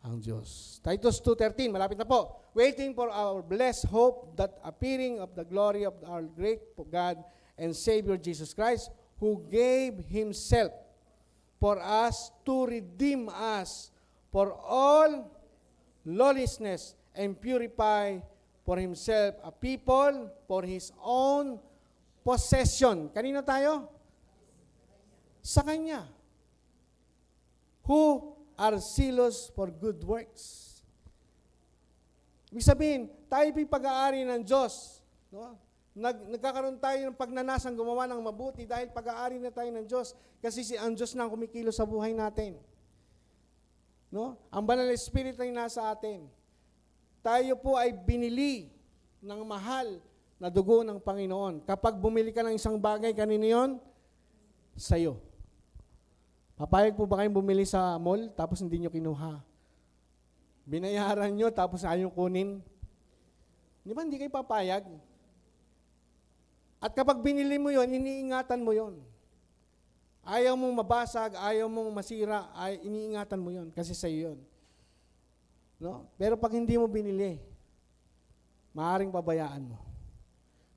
Ang Diyos. Titus 2:13, malapit na po. Waiting for our blessed hope, that appearing of the glory of our great God and Savior Jesus Christ, who gave Himself for us to redeem us for all lawlessness and purify for Himself a people for His own possession. Kanino tayo? Sa Kanya. Who are zealous for good works. Ibig sabihin, tayo po'y pag-aari ng Diyos. No? Nagkakaroon tayo ng pagnanasang gumawa ng mabuti dahil pag-aari na tayo ng Diyos kasi ang Diyos na ang kumikilos sa buhay natin. No? Ang banal na Espiritu ay nasa atin. Tayo po ay binili ng mahal na dugo ng Panginoon. Kapag bumili ka ng isang bagay, kanino yun? Sa'yo. Papayag po ba kayong bumili sa mall tapos hindi nyo kinuha? Binayaran nyo tapos ayaw kunin? Di ba hindi kayo papayag? At kapag binili mo yon, iniingatan mo yon. Ayaw mong mabasag, ayaw mong masira, iniingatan mo yon kasi sa iyo yon. No? Pero pag hindi mo binili, maaaring pabayaan mo.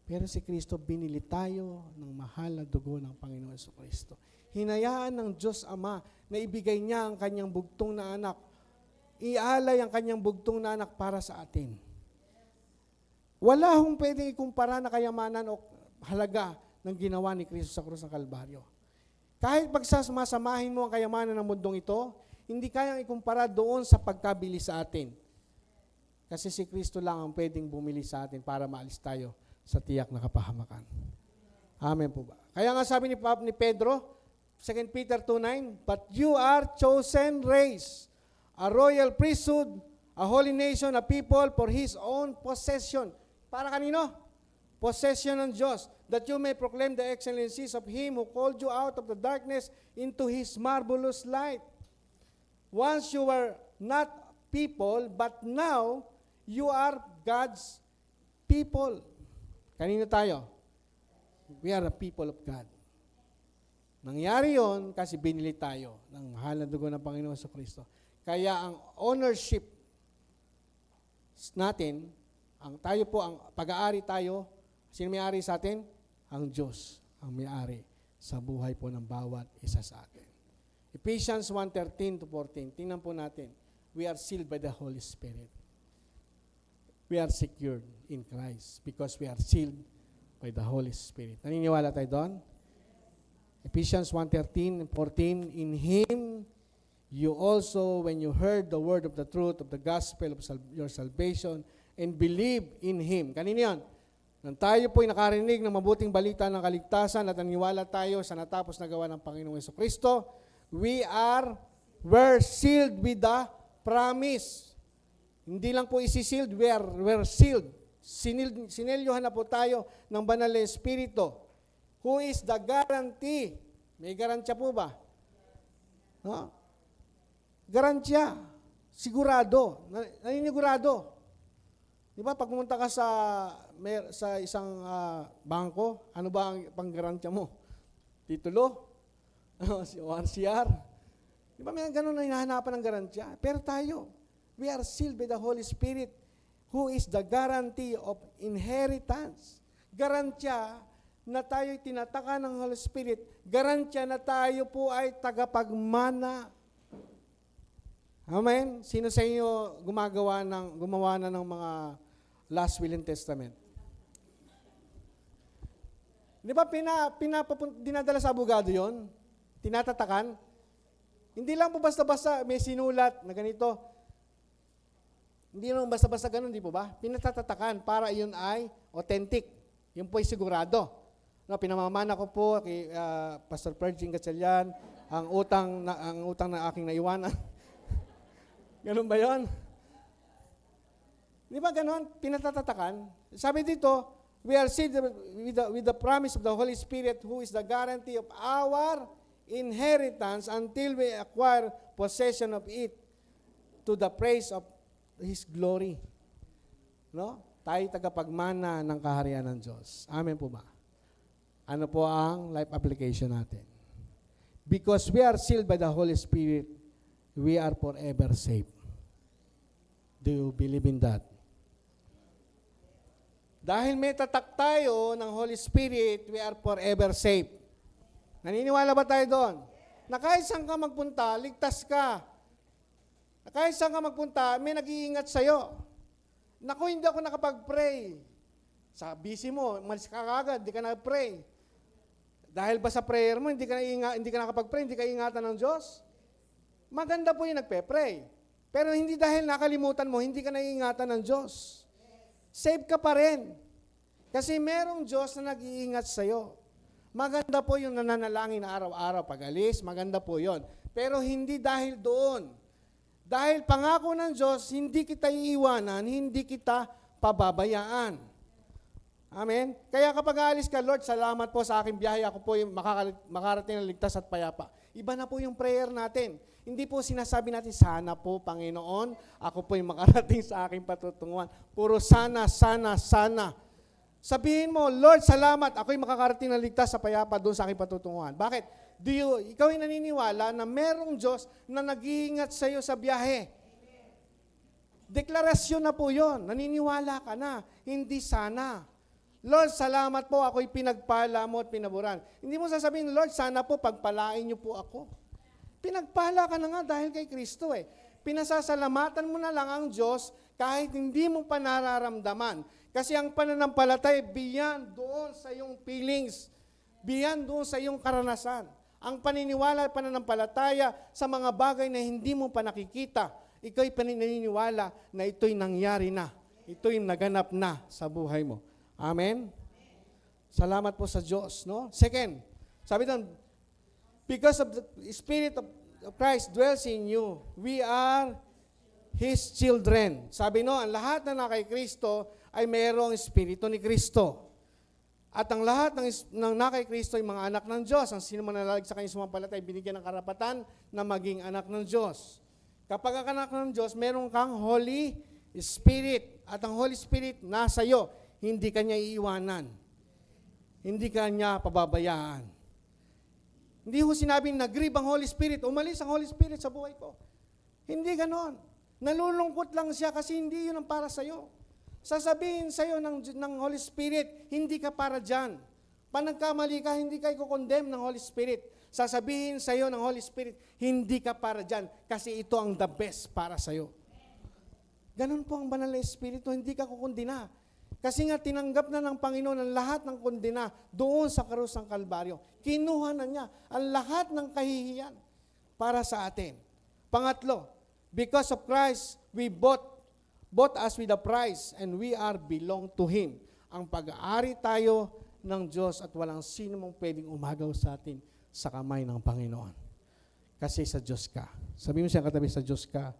Pero si Kristo, binili tayo ng mahal na dugo ng Panginoon Kristo. Hinayaan ng Diyos Ama na ibigay niya ang kanyang bugtong na anak. Ialay ang kanyang bugtong na anak para sa atin. Wala hong pwedeng ikumpara na kayamanan o halaga ng ginawa ni Kristo sa krus ng Kalbaryo. Kahit pagsamasamahin mo ang kayamanan ng mundong ito, hindi kayang ikumpara doon sa pagkabili sa atin. Kasi si Kristo lang ang pwedeng bumili sa atin para maalis tayo sa tiyak na kapahamakan. Amen po ba? Kaya nga sabi ni Pedro, 2 Peter 2:9, "But you are chosen race, a royal priesthood, a holy nation, a people for His own possession." Para kanino? Possession ng Diyos, that you may proclaim the excellencies of Him who called you out of the darkness into His marvelous light. Once you were not people, but now you are God's people. Kanino tayo? We are a people of God. Nangyari yon kasi binili tayo ng mahal na dugo ng Panginoon sa Kristo. Kaya ang ownership natin, tayo po, ang pag-aari tayo, sino may-ari sa atin? Ang Diyos ang may-ari sa buhay po ng bawat isa sa atin. Ephesians 1:13-14. Tingnan po natin. We are sealed by the Holy Spirit. We are secured in Christ because we are sealed by the Holy Spirit. Naniniwala tayo doon? Ephesians 1:13-14. In Him, you also, when you heard the word of the truth of the gospel of your salvation and believe in Him. Kanino yan? Nang tayo po'y nakarinig ng mabuting balita ng kaligtasan at naniwala tayo sa natapos na gawa ng Panginoong Jesucristo, we're sealed with the promise. Hindi lang po isi-sealed, we're sealed. Sinelyohan na po tayo ng banal na Espiritu, who is the guarantee. May garantiya po ba? No? Garantiya. Sigurado. Naninigurado. Di ba, pag pumunta ka sa isang bangko, ano ba ang panggarantya mo? Titulo? ORCR? Di ba, may ganun na hinahanapan ng garantya? Pero tayo, we are sealed by the Holy Spirit, who is the guarantee of inheritance. Garantya na tayo'y tinataka ng Holy Spirit. Garantya na tayo po ay tagapagmana. Amen? Sino sa inyo gumawa na ng mga Last Will and Testament? Di ba dinadala sa abogado yon? Tinatatakan? Hindi lang po basta-basta may sinulat na ganito. Hindi lang basta-basta ganun, di po ba? Pinatatakan para yun ay authentic. Yun po ay sigurado. No, pinamamana ko po kay Pastor Perjing Gatchalian ang utang na aking naiwanan. Ganun ba yun? Di ba ganun? Pinatatakan. Sabi dito, we are sealed with the promise of the Holy Spirit, who is the guarantee of our inheritance until we acquire possession of it to the praise of His glory. No? Tayo tagapagmana ng kaharian ng Diyos. Amen po ba? Ano po ang life application natin? Because we are sealed by the Holy Spirit, we are forever safe. Do you believe in that? Dahil may tatak tayo ng Holy Spirit, we are forever safe. Naniniwala ba tayo doon? Na kahit saan ka magpunta, ligtas ka. Na kahit saan ka magpunta, may nag-iingat sa'yo. Naku, hindi ako nakapag-pray. Sa busy mo, malis ka kagad, hindi ka nag-pray. Dahil ba sa prayer mo, hindi ka nakapag-pray, hindi ka ingatan ng Diyos? Maganda po yung nagpe-pray. Pero hindi dahil nakalimutan mo, hindi ka naiingatan ng Diyos. Save ka pa rin. Kasi merong Diyos na nag-iingat sa'yo. Maganda po yung nananalangin na araw-araw pag-alis, maganda po yon. Pero hindi dahil doon. Dahil pangako ng Diyos, hindi kita iiwanan, hindi kita pababayaan. Amen? Kaya kapag aalis ka, Lord, salamat po sa aking biyahe, ako po yung makarating ng ligtas at payapa. Iba na po yung prayer natin. Hindi po sinasabi natin, sana po, Panginoon, ako po yung makarating sa aking patutunguhan. Puro sana, sana, sana. Sabihin mo, Lord, salamat, ako'y makakarating ng ligtas sa payapa doon sa aking patutunguhan. Bakit? Ikaw ay naniniwala na merong Diyos na nag-iingat sa iyo sa biyahe. Deklarasyon na po yon. Naniniwala ka na, hindi sana. Lord, salamat po, ako'y pinagpala mo at pinaburan. Hindi mo sasabihin, Lord, sana po, pagpalain niyo po ako. Pinagpala ka na nga dahil kay Kristo eh. Pinasasalamatan mo na lang ang Diyos kahit hindi mo pa nararamdaman. Kasi ang pananampalataya, beyond doon sa iyong feelings, beyond doon sa iyong karanasan. Ang paniniwala at pananampalataya sa mga bagay na hindi mo pa nakikita, ikaw'y paniniwala na ito'y nangyari na, ito'y naganap na sa buhay mo. Amen? Salamat po sa Diyos, no? Second, sabi doon, because of the Spirit of Christ dwells in you, we are His children. Sabi no, ang lahat na kay Kristo ay mayroong Espiritu ni Kristo. At ang lahat ng nakay Kristo ay mga anak ng Diyos. Ang sino man nalalig sa kanyang sumampalatay, binigyan ng karapatan na maging anak ng Diyos. Kapag ang anak ng Diyos, meron kang Holy Spirit. At ang Holy Spirit nasa iyo. Hindi kanya iiwanan. Hindi kanya pababayaan. Hindi ho sinabing nag-grieve ang Holy Spirit, umalis ang Holy Spirit sa buhay ko. Hindi ganon. Nalulungkot lang siya kasi hindi yun ang para sa iyo. Sasabihin sa iyo ng Holy Spirit, hindi ka para dyan. Panagkamali ka, hindi ka i-condemn ng Holy Spirit. Sasabihin sa iyo ng Holy Spirit, hindi ka para dyan kasi ito ang the best para sa iyo. Ganon po ang banal na Espiritu, hindi ka kukundina. Kasi nga tinanggap na ng Panginoon ang lahat ng kundina doon sa krus ng Kalbaryo. Kinuha na niya ang lahat ng kahihiyan para sa atin. Pangatlo, because of Christ, we bought us with a price and we are belong to Him. Ang pag-aari tayo ng Diyos at walang sino mong pwedeng umagaw sa atin sa kamay ng Panginoon. Kasi sa Diyos ka. Sabi mo siya katabi, sa Diyos ka.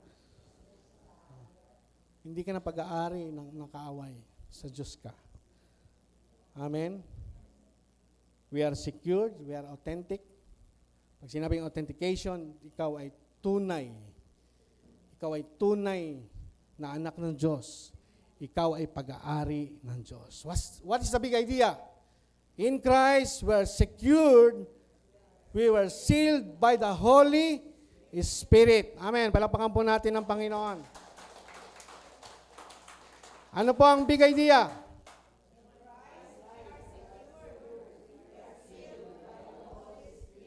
Hindi ka na pag-aari ng kaaway. Sa Diyos ka. Amen? We are secured, we are authentic. Pag sinabing authentication, ikaw ay tunay. Ikaw ay tunay na anak ng Diyos. Ikaw ay pag-aari ng Diyos. What is the big idea? In Christ, we are secured. We were sealed by the Holy Spirit. Amen. Palakpakan po natin ang Panginoon. Ano po ang big idea?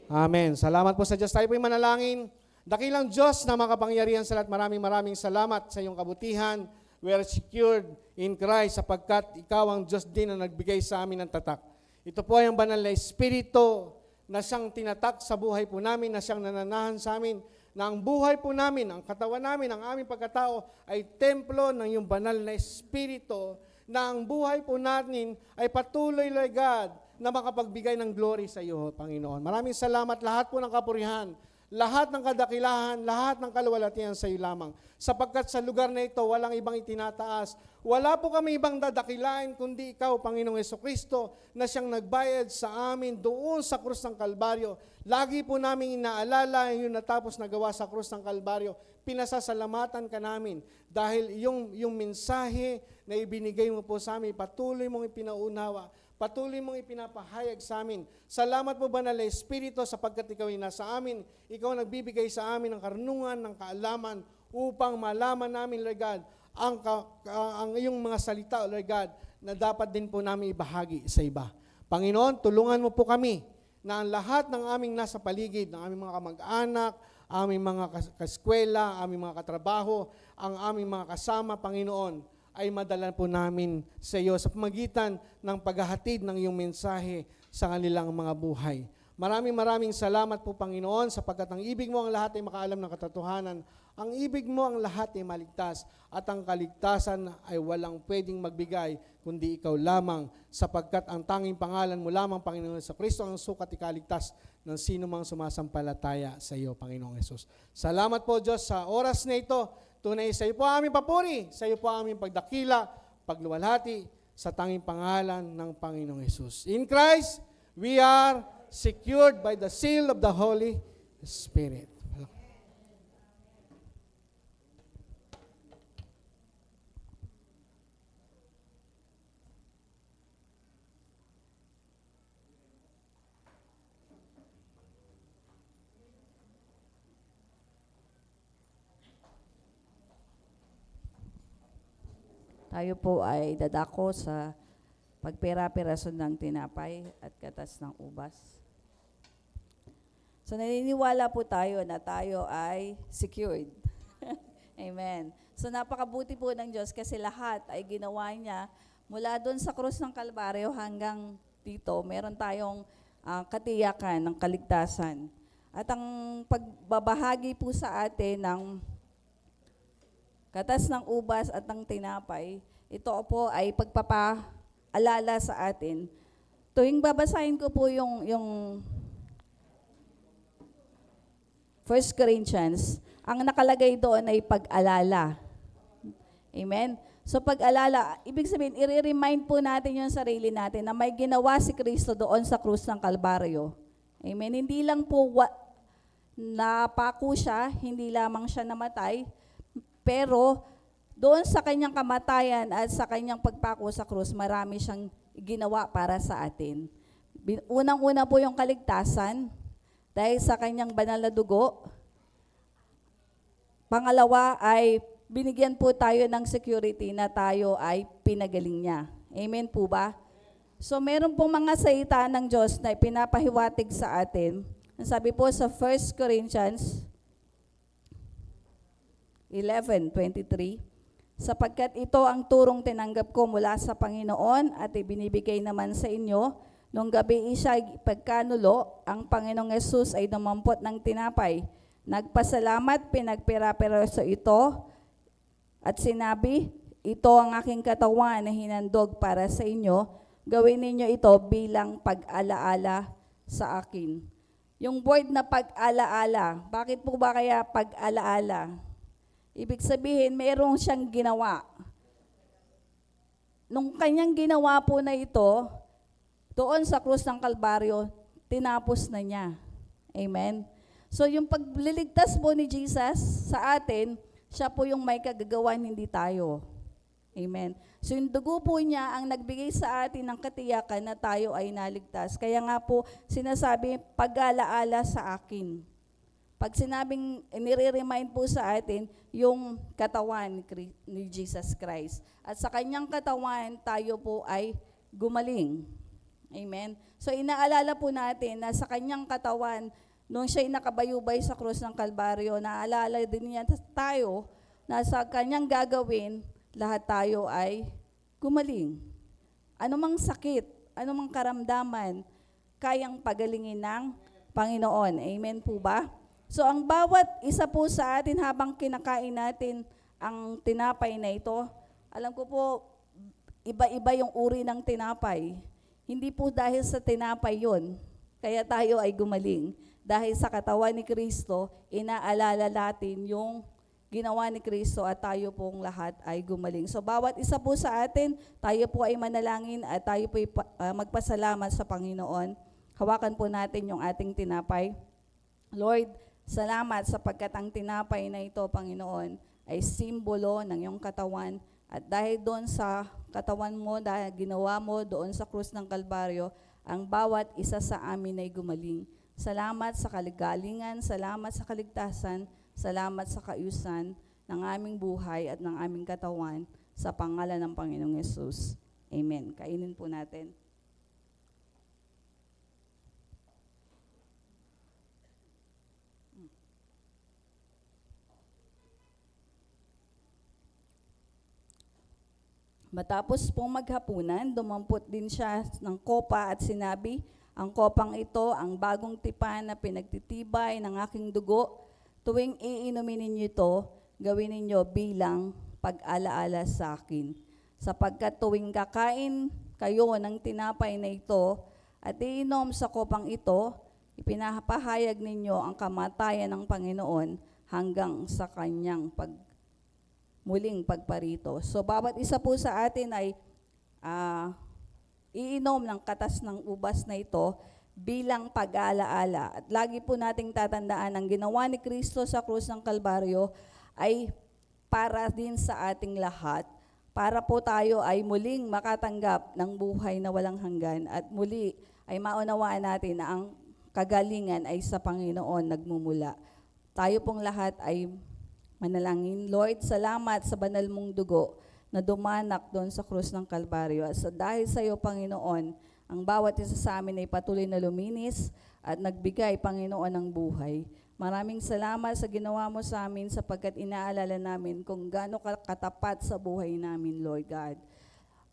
Amen. Salamat po sa Diyos. Tayo po'y manalangin. Dakilang Diyos na makapangyarihan sa lahat. Maraming salamat sa iyong kabutihan. We are secured in Christ sapagkat ikaw ang Diyos din na nagbigay sa amin ng tatak. Ito po ay ang banal na Espiritu na siyang tinatak sa buhay po namin, na siyang nananahan sa amin, na ang buhay po namin, ang katawan namin, ang aming pagkatao ay templo ng iyong banal na Espiritu, na ang buhay po natin ay patuloy, Lord God, na makapagbigay ng glory sa iyo, Panginoon. Maraming salamat, lahat po ng kapurihan, lahat ng kadakilahan, lahat ng kaluwalhatian sa iyo lamang. Sapagkat sa lugar na ito, walang ibang itinataas. Wala po kami ibang dadakilain, kundi ikaw, Panginoong Jesucristo, na siyang nagbayad sa amin doon sa krus ng Kalbaryo. Lagi po namin inaalala yung natapos na gawa sa krus ng Kalbaryo. Pinasasalamatan ka namin dahil yung mensahe na ibinigay mo po sa amin, patuloy mong ipinaunawa, patuloy mong ipinapahayag sa amin. Salamat po, Banal na Espiritu, sapagkat ikaw ay nasa amin. Ikaw nagbibigay sa amin ng karunungan, ng kaalaman, upang malaman namin, Lord God, ang iyong mga salita, Lord God, na dapat din po namin ibahagi sa iba. Panginoon, tulungan mo po kami na ang lahat ng aming nasa paligid, ng aming mga kamag-anak, aming mga kaskwela, aming mga katrabaho, ang aming mga kasama, Panginoon, ay madala po namin sa iyo sa pamagitan ng paghahatid ng iyong mensahe sa kanilang mga buhay. Maraming salamat po, Panginoon, sapagkat ang ibig mo ang lahat ay makaalam ng katotohanan Ang ibig mo ang lahat ay maligtas at ang kaligtasan ay walang pwedeng magbigay kundi ikaw lamang sapagkat ang tanging pangalan mo lamang, Panginoon sa Kristo, ang sukat ikaligtas ng sino mang sumasampalataya sa iyo, Panginoong Yesus. Salamat po, Diyos, sa oras na ito. Tunay sa iyo po aming papuri, sa iyo po aming pagdakila, pagluwalhati sa tanging pangalan ng Panginoong Yesus. In Christ, we are secured by the seal of the Holy Spirit. Tayo po ay dadako sa pagpira-pirason ng tinapay at katas ng ubas. So naniniwala po tayo na tayo ay secured. Amen. So napakabuti po ng Diyos kasi lahat ay ginawa niya mula doon sa krus ng Kalbaryo hanggang dito. Meron tayong katiyakan ng kaligtasan. At ang pagbabahagi po sa atin ng katas ng ubas at ng tinapay, ito po ay pagpapaalala sa atin. Tuwing babasahin ko po yung 1 Corinthians, ang nakalagay doon ay pag-alala. Amen? So pag-alala, ibig sabihin, i-remind po natin yung sarili natin na may ginawa si Kristo doon sa krus ng Kalbaryo. Amen? Hindi lang po napako siya, hindi lamang siya namatay, pero doon sa kanyang kamatayan at sa kanyang pagpako sa krus, marami siyang ginawa para sa atin. Unang-una po yung kaligtasan dahil sa kanyang banal na dugo. Pangalawa ay binigyan po tayo ng security na tayo ay pinagaling niya. Amen po ba? So meron po mga salita ng Diyos na pinapahiwatig sa atin. Sabi po sa 1 Corinthians 11:23, sapagkat ito ang turong tinanggap ko mula sa Panginoon at ibinibigay naman sa inyo, nung gabi siya pagkanulo, ang Panginoong Yesus ay dumampot ng tinapay. Nagpasalamat, pinagpira-piraso ito, at sinabi, ito ang aking katawan na hinandog para sa inyo, gawin ninyo ito bilang pag-alaala sa akin. Yung word na pag-alaala, bakit po ba kaya pag-alaala? Ibig sabihin, mayroong siyang ginawa. Nung kanyang ginawa po na ito, doon sa krus ng Kalbaryo, tinapos na niya. Amen? So yung pagliligtas po ni Jesus sa atin, siya po yung may kagagawan, hindi tayo. Amen? So yung dugo po niya ang nagbigay sa atin ng katiyakan na tayo ay naligtas. Kaya nga po sinasabi, pag-alaala sa akin. Pag sinabing, nire-remind po sa atin yung katawan ni Jesus Christ. At sa kanyang katawan, tayo po ay gumaling. Amen? So inaalala po natin na sa kanyang katawan, nung siya'y nakabayubay sa krus ng Kalbaryo, naalala din niya tayo na sa kanyang gagawin, lahat tayo ay gumaling. Anumang sakit, anumang karamdaman, kayang pagalingin ng Panginoon. Amen po ba? So ang bawat isa po sa atin habang kinakain natin ang tinapay na ito, alam ko po, iba-iba yung uri ng tinapay. Hindi po dahil sa tinapay yon, kaya tayo ay gumaling. Dahil sa katawan ni Kristo, inaalala natin yung ginawa ni Kristo at tayo pong lahat ay gumaling. So bawat isa po sa atin, tayo po ay manalangin at tayo po ay magpasalamat sa Panginoon. Hawakan po natin yung ating tinapay. Lord, salamat sapagkat ang tinapay na ito, Panginoon, ay simbolo ng iyong katawan. At dahil doon sa katawan mo, dahil ginawa mo doon sa krus ng Kalbaryo, ang bawat isa sa amin ay gumaling. Salamat sa kaligalingan, salamat sa kaligtasan, salamat sa kaayusan ng aming buhay at ng aming katawan sa pangalan ng Panginoong Yesus. Amen. Kainin po natin. Matapos pong maghapunan, dumampot din siya ng kopa at sinabi, ang kopang ito, ang bagong tipan na pinagtitibay ng aking dugo, tuwing iinumin ninyo ito, gawin ninyo bilang pag-alaala sa akin. Sapagkat tuwing kakain kayo ng tinapay na ito at iinom sa kopang ito, ipinapahayag ninyo ang kamatayan ng Panginoon hanggang sa kanyang muling pagparito. So bawat isa po sa atin ay iinom ng katas ng ubas na ito bilang pag-aalaala. At lagi po nating tatandaan ang ginawa ni Kristo sa krus ng Kalbaryo ay para din sa ating lahat, para po tayo ay muling makatanggap ng buhay na walang hanggan at muli ay maunawaan natin na ang kagalingan ay sa Panginoon nagmumula. Tayo pong lahat ay manalangin. Lord, salamat sa banal mong dugo na dumanak doon sa krus ng Kalbaryo. At dahil sa iyo, Panginoon, ang bawat isa sa amin ay patuloy na luminis at nagbigay, Panginoon, ng buhay. Maraming salamat sa ginawa mo sa amin sapagkat inaalala namin kung gaano katapat sa buhay namin, Lord God.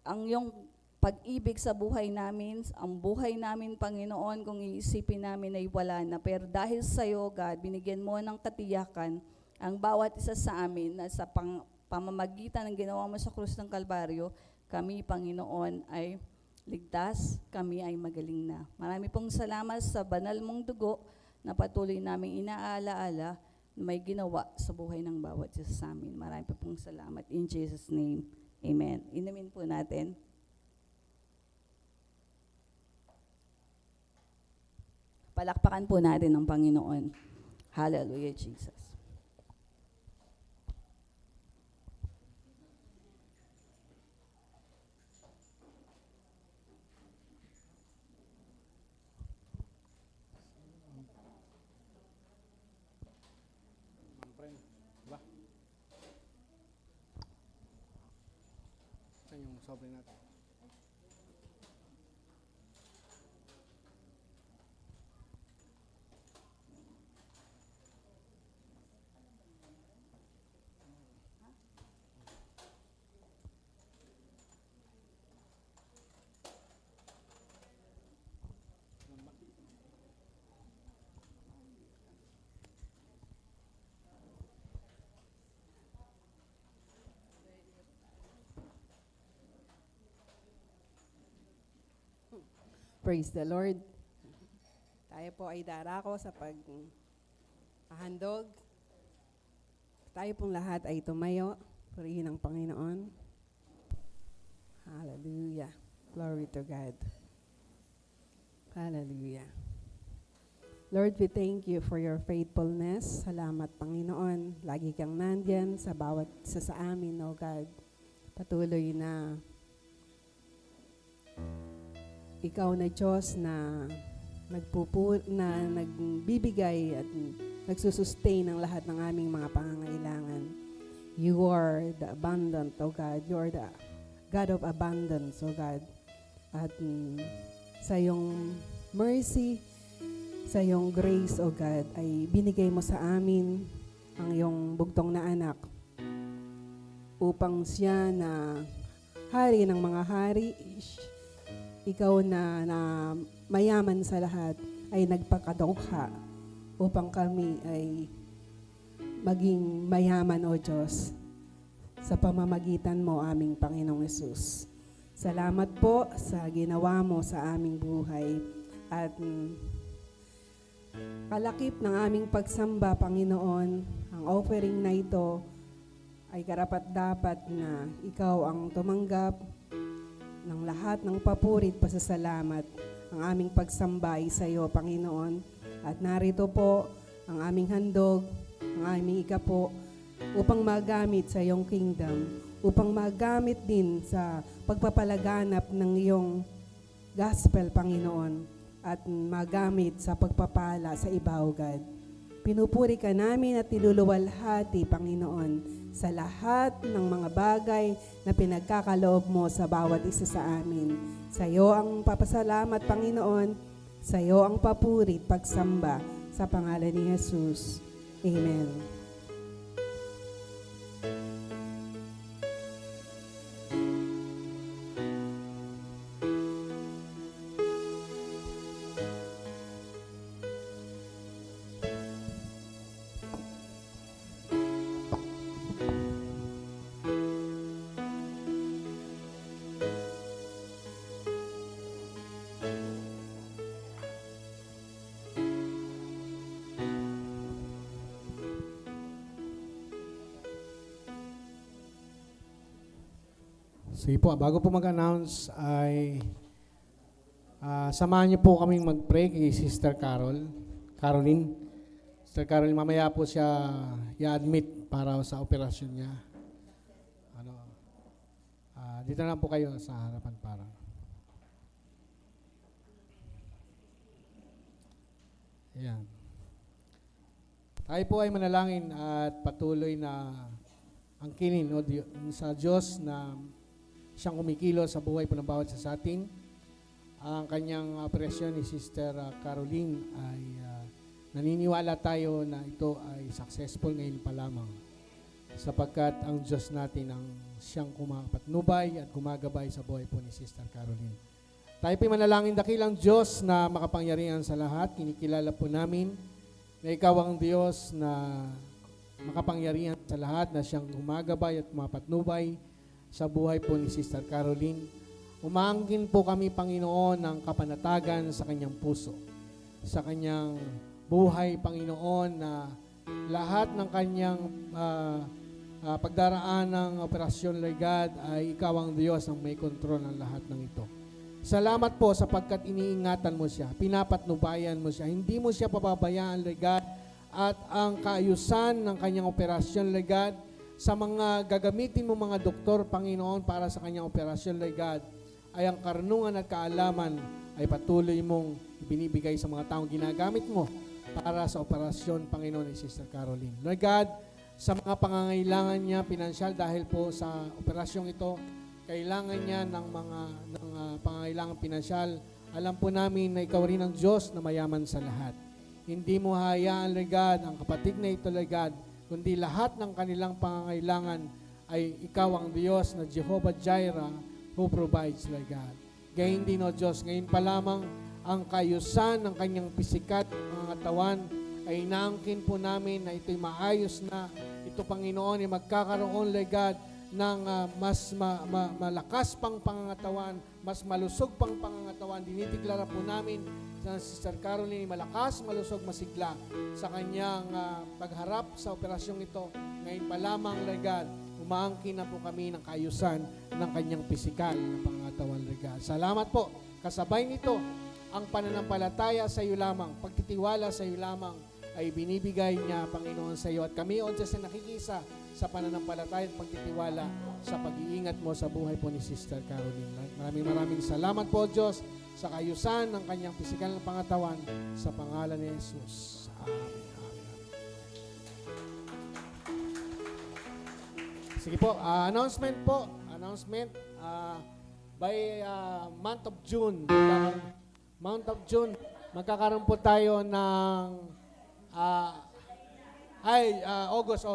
Ang iyong pag-ibig sa buhay namin, ang buhay namin, Panginoon, kung iisipin namin ay wala na. Pero dahil sa iyo, God, binigyan mo ng katiyakan ang bawat isa sa amin na sa pamamagitan ng ginawa mo sa krus ng Kalbaryo, kami, Panginoon, ay ligtas, kami ay magaling na. Marami pong salamat sa banal mong dugo na patuloy naming inaalaala na may ginawa sa buhay ng bawat isa sa amin. Marami pong salamat. In Jesus' name, amen. Inumin po natin. Palakpakan po natin ang Panginoon. Hallelujah, Jesus. Saan yung sobre natin? Praise the Lord. Tayo po ay darako sa paghahandog. Tayo pong lahat ay tumayo. Purihin ang Panginoon. Hallelujah. Glory to God. Hallelujah. Lord, we thank you for your faithfulness. Salamat, Panginoon. Lagi kang nandyan sa bawat isa sa amin, O God. Patuloy na ikaw na Diyos na nagbibigay at nagsusustain ng lahat ng aming mga pangangailangan. You are the abundant, O God. You are the God of abundance, O God. At sa iyong mercy, sa iyong grace, O God, ay binigay mo sa amin ang iyong bugtong na anak upang siya na hari ng mga hari, ikaw na mayaman sa lahat ay nagpakadukha upang kami ay maging mayaman, O Diyos, sa pamamagitan mo, aming Panginoong Yesus. Salamat po sa ginawa mo sa aming buhay at kalakip ng aming pagsamba, Panginoon, ang offering na ito ay karapat-dapat na ikaw ang tumanggap ng lahat ng papurit, pasasalamat. Ang aming pagsambay sa iyo, Panginoon. At narito po ang aming handog, ang aming ikapo, upang magamit sa iyong kingdom, upang magamit din sa pagpapalaganap ng iyong gospel, Panginoon, at magamit sa pagpapala sa iba, O God. Pinupuri ka namin at niluluwalhati, Panginoon, sa lahat ng mga bagay na pinagkakaloob mo sa bawat isa sa amin. Sa iyo ang papasalamat, Panginoon. Sa iyo ang papuri, pagsamba sa pangalan ni Jesus. Amen. Sige po, bago po mag-announce ay samahan niyo po kaming mag-pray kay Sister Caroline. Sister Caroline, mamaya po siya i-admit para sa operasyon niya. Dito na lang po kayo sa harapan para. Ayan. Tayo po ay manalangin at patuloy na angkinin sa Diyos na siyang kumikilos sa buhay po ng bawat isa sa atin. Ang kanyang operasyon ni Sister Caroline ay naniniwala tayo na ito ay successful ngayon pa lamang sapagkat ang Diyos natin ang siyang kumapatnubay at gumagabay sa buhay po ni Sister Caroline. Tayo po manalangin, dakilang Diyos na makapangyarihan sa lahat. Kinikilala po namin na ikaw ang Diyos na makapangyarihan sa lahat, na siyang gumagabay at kumapatnubay sa buhay po ni Sister Caroline. Umaangkin po kami, Panginoon, ng kapanatagan sa kanyang puso, sa kanyang buhay, Panginoon, na lahat ng kanyang pagdaraan ng operasyon, Lord God, ay ikaw ang Diyos ang may kontrol ng lahat ng ito. Salamat po sapagkat iniingatan mo siya, pinapatnubayan mo siya, hindi mo siya pababayaan, Lord God, at ang kaayusan ng kanyang operasyon, Lord God, sa mga gagamitin mo mga doktor, Panginoon, para sa kanyang operasyon, Lord God, ay ang karunungan at kaalaman ay patuloy mong binibigay sa mga taong ginagamit mo para sa operasyon, Panginoon, ni Sister Caroline. Lord God, sa mga pangangailangan niya pinansyal dahil po sa operasyong ito, kailangan niya ng pangangailangan pinansyal. Alam po namin na ikaw rin ang Diyos na mayaman sa lahat. Hindi mo hayaan, Lord God, ang kapatid na ito, Lord God, kundi lahat ng kanilang pangangailangan ay ikaw ang Diyos na Jehovah Jireh who provides, Lord God. Gayon din, O Diyos, ngayon pa lamang ang kayusan ng kanyang pisikal mga katawan ay inaangkin po namin na ito'y maayos na. Ito, Panginoon, ay magkakaroon, Lord God, ng mas malakas pang pangangatawan, mas malusog pang pangangatawan. Dinideklara po namin sa Sister Caroline, malakas, malusog, masigla sa kanyang pagharap sa operasyong ito. Ngayon pa lamang, Lord God, umaangkin na po kami ng kaayusan ng kanyang pisikal na pangangatawan, Lord God. Salamat po. Kasabay nito, ang pananampalataya sa iyo lamang, pagtitiwala sa iyo lamang, ay binibigay niya, Panginoon, sa iyo. At kami, O Diyos, na nakikisa sa pananampalataya at pagtitiwala sa pag-iingat mo sa buhay po ni Sister Caroline. Maraming salamat po, Diyos, sa kayusan ng kanyang pisikal na pangatawan sa pangalan ni Jesus. Amen. Sige po, announcement po. Announcement, by month of June, magkakaroon po tayo ng August.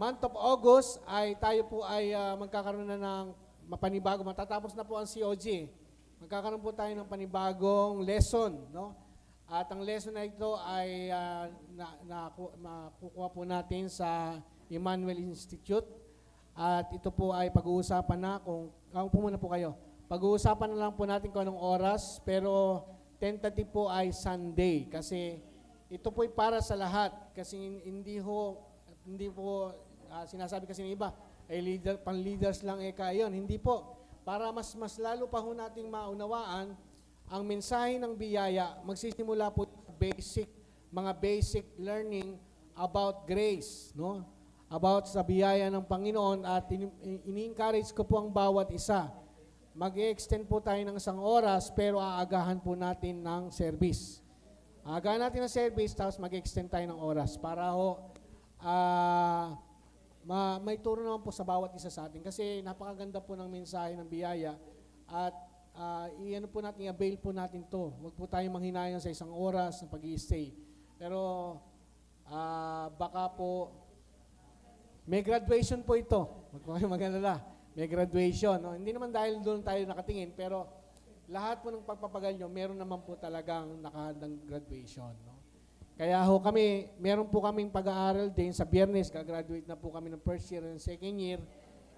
Month of August ay tayo po ay magkakaroon na ng panibago. Matatapos na po ang COG. Magkakaroon po tayo ng panibagong lesson, no? At ang lesson na ito ay makukuha po natin sa Emmanuel Institute. At ito po ay pag-uusapan na kung muna po kayo. Pag-uusapan na lang po natin kung anong oras, pero tentative po ay Sunday kasi ito po ay para sa lahat kasi hindi po sinasabi kasi ng iba ay pang-leaders lang yun. Hindi po. Para mas lalo pa ho nating maunawaan ang mensahe ng biyaya, magsisimula po mga basic learning about grace, no? About sa biyaya ng Panginoon at ini-encourage ko po ang bawat isa. Mag-extend po tayo ng 1 oras pero aagahan po natin ng service. Aagahan natin ng service tapos mag-extend tayo ng oras para ho may turo naman po sa bawat isa sa atin kasi napakaganda po ng mensahe ng biyaya at i-avail po natin to. Huwag po tayong manghinayang sa 1 oras ng pag-i-stay. Pero baka po may graduation po ito. Huwag po kayong mag-alala. May graduation. No? Hindi naman dahil doon tayo nakatingin pero lahat po ng pagpapagal nyo, meron naman po talagang nakahandang graduation. No? Kaya ho kami, meron po kaming pag-aaral din sa Biyernes, gagraduate na po kami ng first year and second year.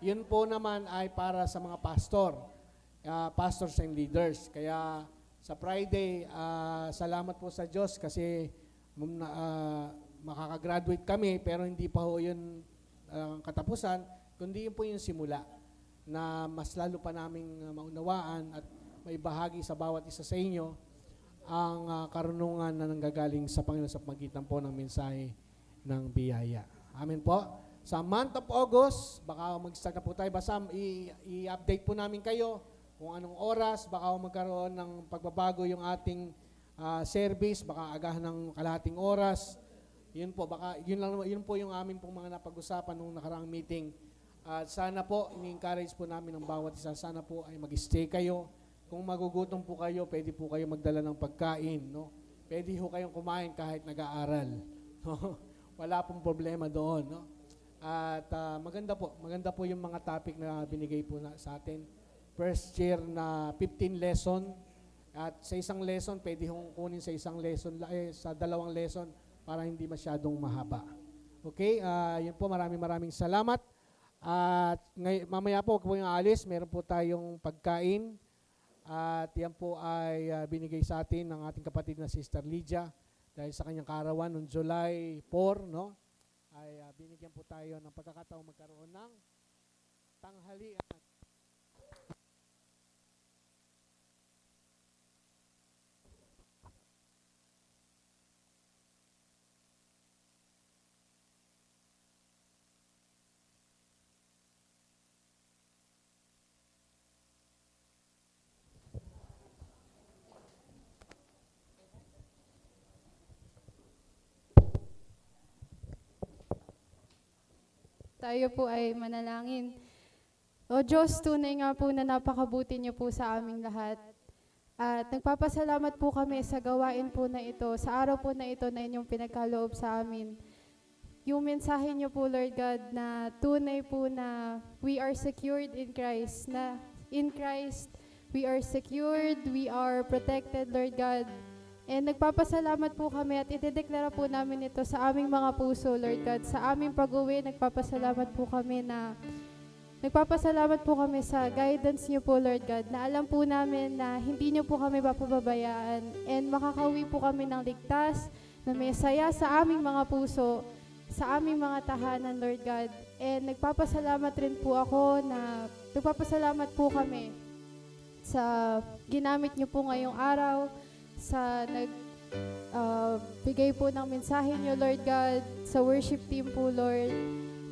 Yun po naman ay para sa mga pastors and leaders. Kaya sa Friday, salamat po sa Diyos kasi makakagraduate kami pero hindi pa ho yun katapusan, kundi yun po yung simula. na mas lalo pa naming maunawaan at may bahagi sa bawat isa sa inyo ang karunungan na nanggagaling sa Panginoon sa pagitan po ng mensahe ng biyaya. Amen po. Sa month of August, baka mag-start na po tayo. Basta i-update po namin kayo kung anong oras, baka magkaroon ng pagbabago yung ating service, baka agahan ng kalahating oras. Yun po, baka yun po yung amin pong mga napag-usapan nung nakaraang meeting. At sana po, ini-encourage po namin ang bawat isa. Sana po ay mag-stay kayo. Kung magugutom po kayo, pwede po kayo magdala ng pagkain. No? Pwede po kayong kumain kahit nag-aaral. No? Wala pong problema doon. No? At maganda po yung mga topic na binigay po sa atin. First year na 15 lesson. At sa isang lesson, pwede hong kunin sa isang lesson, sa dalawang lesson para hindi masyadong mahaba. Okay? Yun po, maraming salamat. At mamaya po, huwag po yung alis, meron po tayong pagkain. At yan po ay binigay sa atin ng ating kapatid na Sister Lydia dahil sa kanyang kaarawan noong July 4, no? Ay binigyan po tayo ng pagkakataong magkaroon ng tanghalian. Tayo po ay manalangin. O Diyos, tunay nga po na napakabuti niyo po sa aming lahat. At nagpapasalamat po kami sa gawain po na ito, sa araw po na ito na inyong pinagkaloob sa amin. Yung mensahe niyo po, Lord God, na tunay po na we are secured in Christ, na in Christ we are secured, we are protected, Lord God. And nagpapasalamat po kami at idedeklara po namin ito sa aming mga puso, Lord God. Sa aming pag-uwi, nagpapasalamat po kami sa guidance niyo po, Lord God, na alam po namin na hindi niyo po kami papabayaan and makakauwi po kami ng ligtas, na may saya sa aming mga puso, sa aming mga tahanan, Lord God. And nagpapasalamat rin po kami sa ginamit niyo po ngayong araw, sa bigay po ng mensahe niyo, Lord God, sa worship team po, Lord.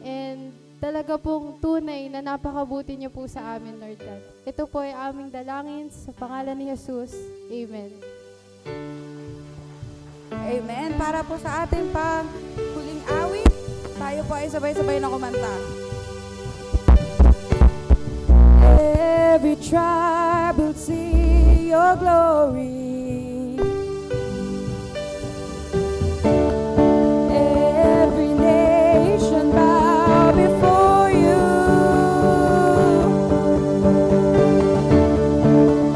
And talaga pong tunay na napakabuti niyo po sa amin, Lord God. Ito po ay aming dalangin sa pangalan ni Jesus. Amen. Amen. Para po sa ating huling awit, tayo po ay sabay-sabay na kumanta. Every tribe will see your glory. Every nation bow before you.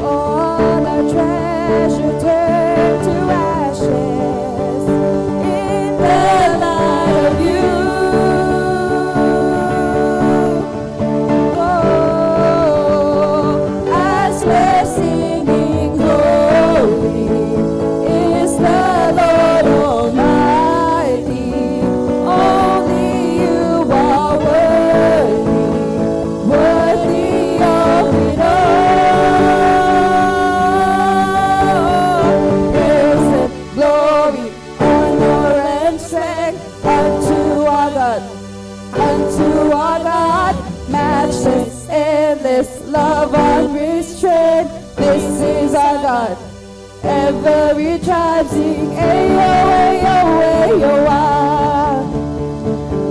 All our treasure turn to ashes in the light of you. Oh, as we're singing, holy is the Lord Almighty. Only you are worthy of it all. Praise and glory, honor and strength unto our God, matchless, endless, love unrestrained. This is our God. Every tribe sing, ayo, ayo, ayo, ah.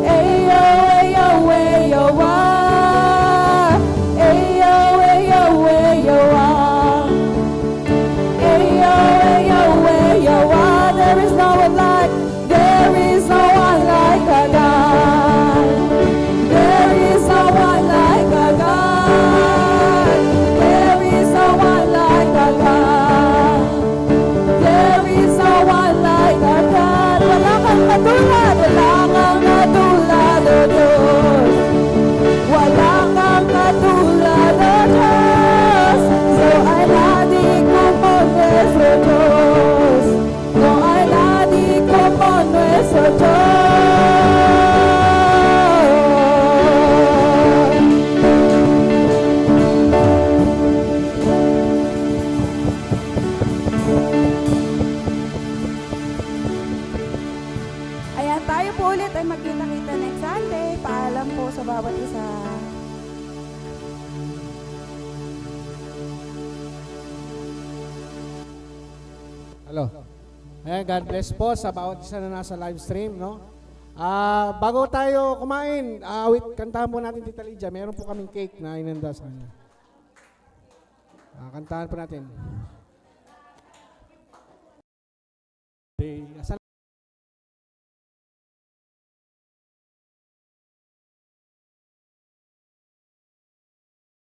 Ayo, ayo, ayo, ah. Ayo, ayo, ayo, ah. Ayo, ayo, ayo, ah. There is no one like our God. There is no one like our God. There is no one like our God. There is no one like our God. Wala kang katulad, oh Diyos. Wala kang katulad, oh Diyos. So ay nadigo mo nuestro Diyos. So ay nadigo mo nuestro Diyos. Hello. Ayan, God bless po sa bawat isa na nasa live stream, no? Bago tayo kumain, kantahan po natin Tita Lydia. Meron po kaming cake na inanda sa kanya. Kantahan po natin.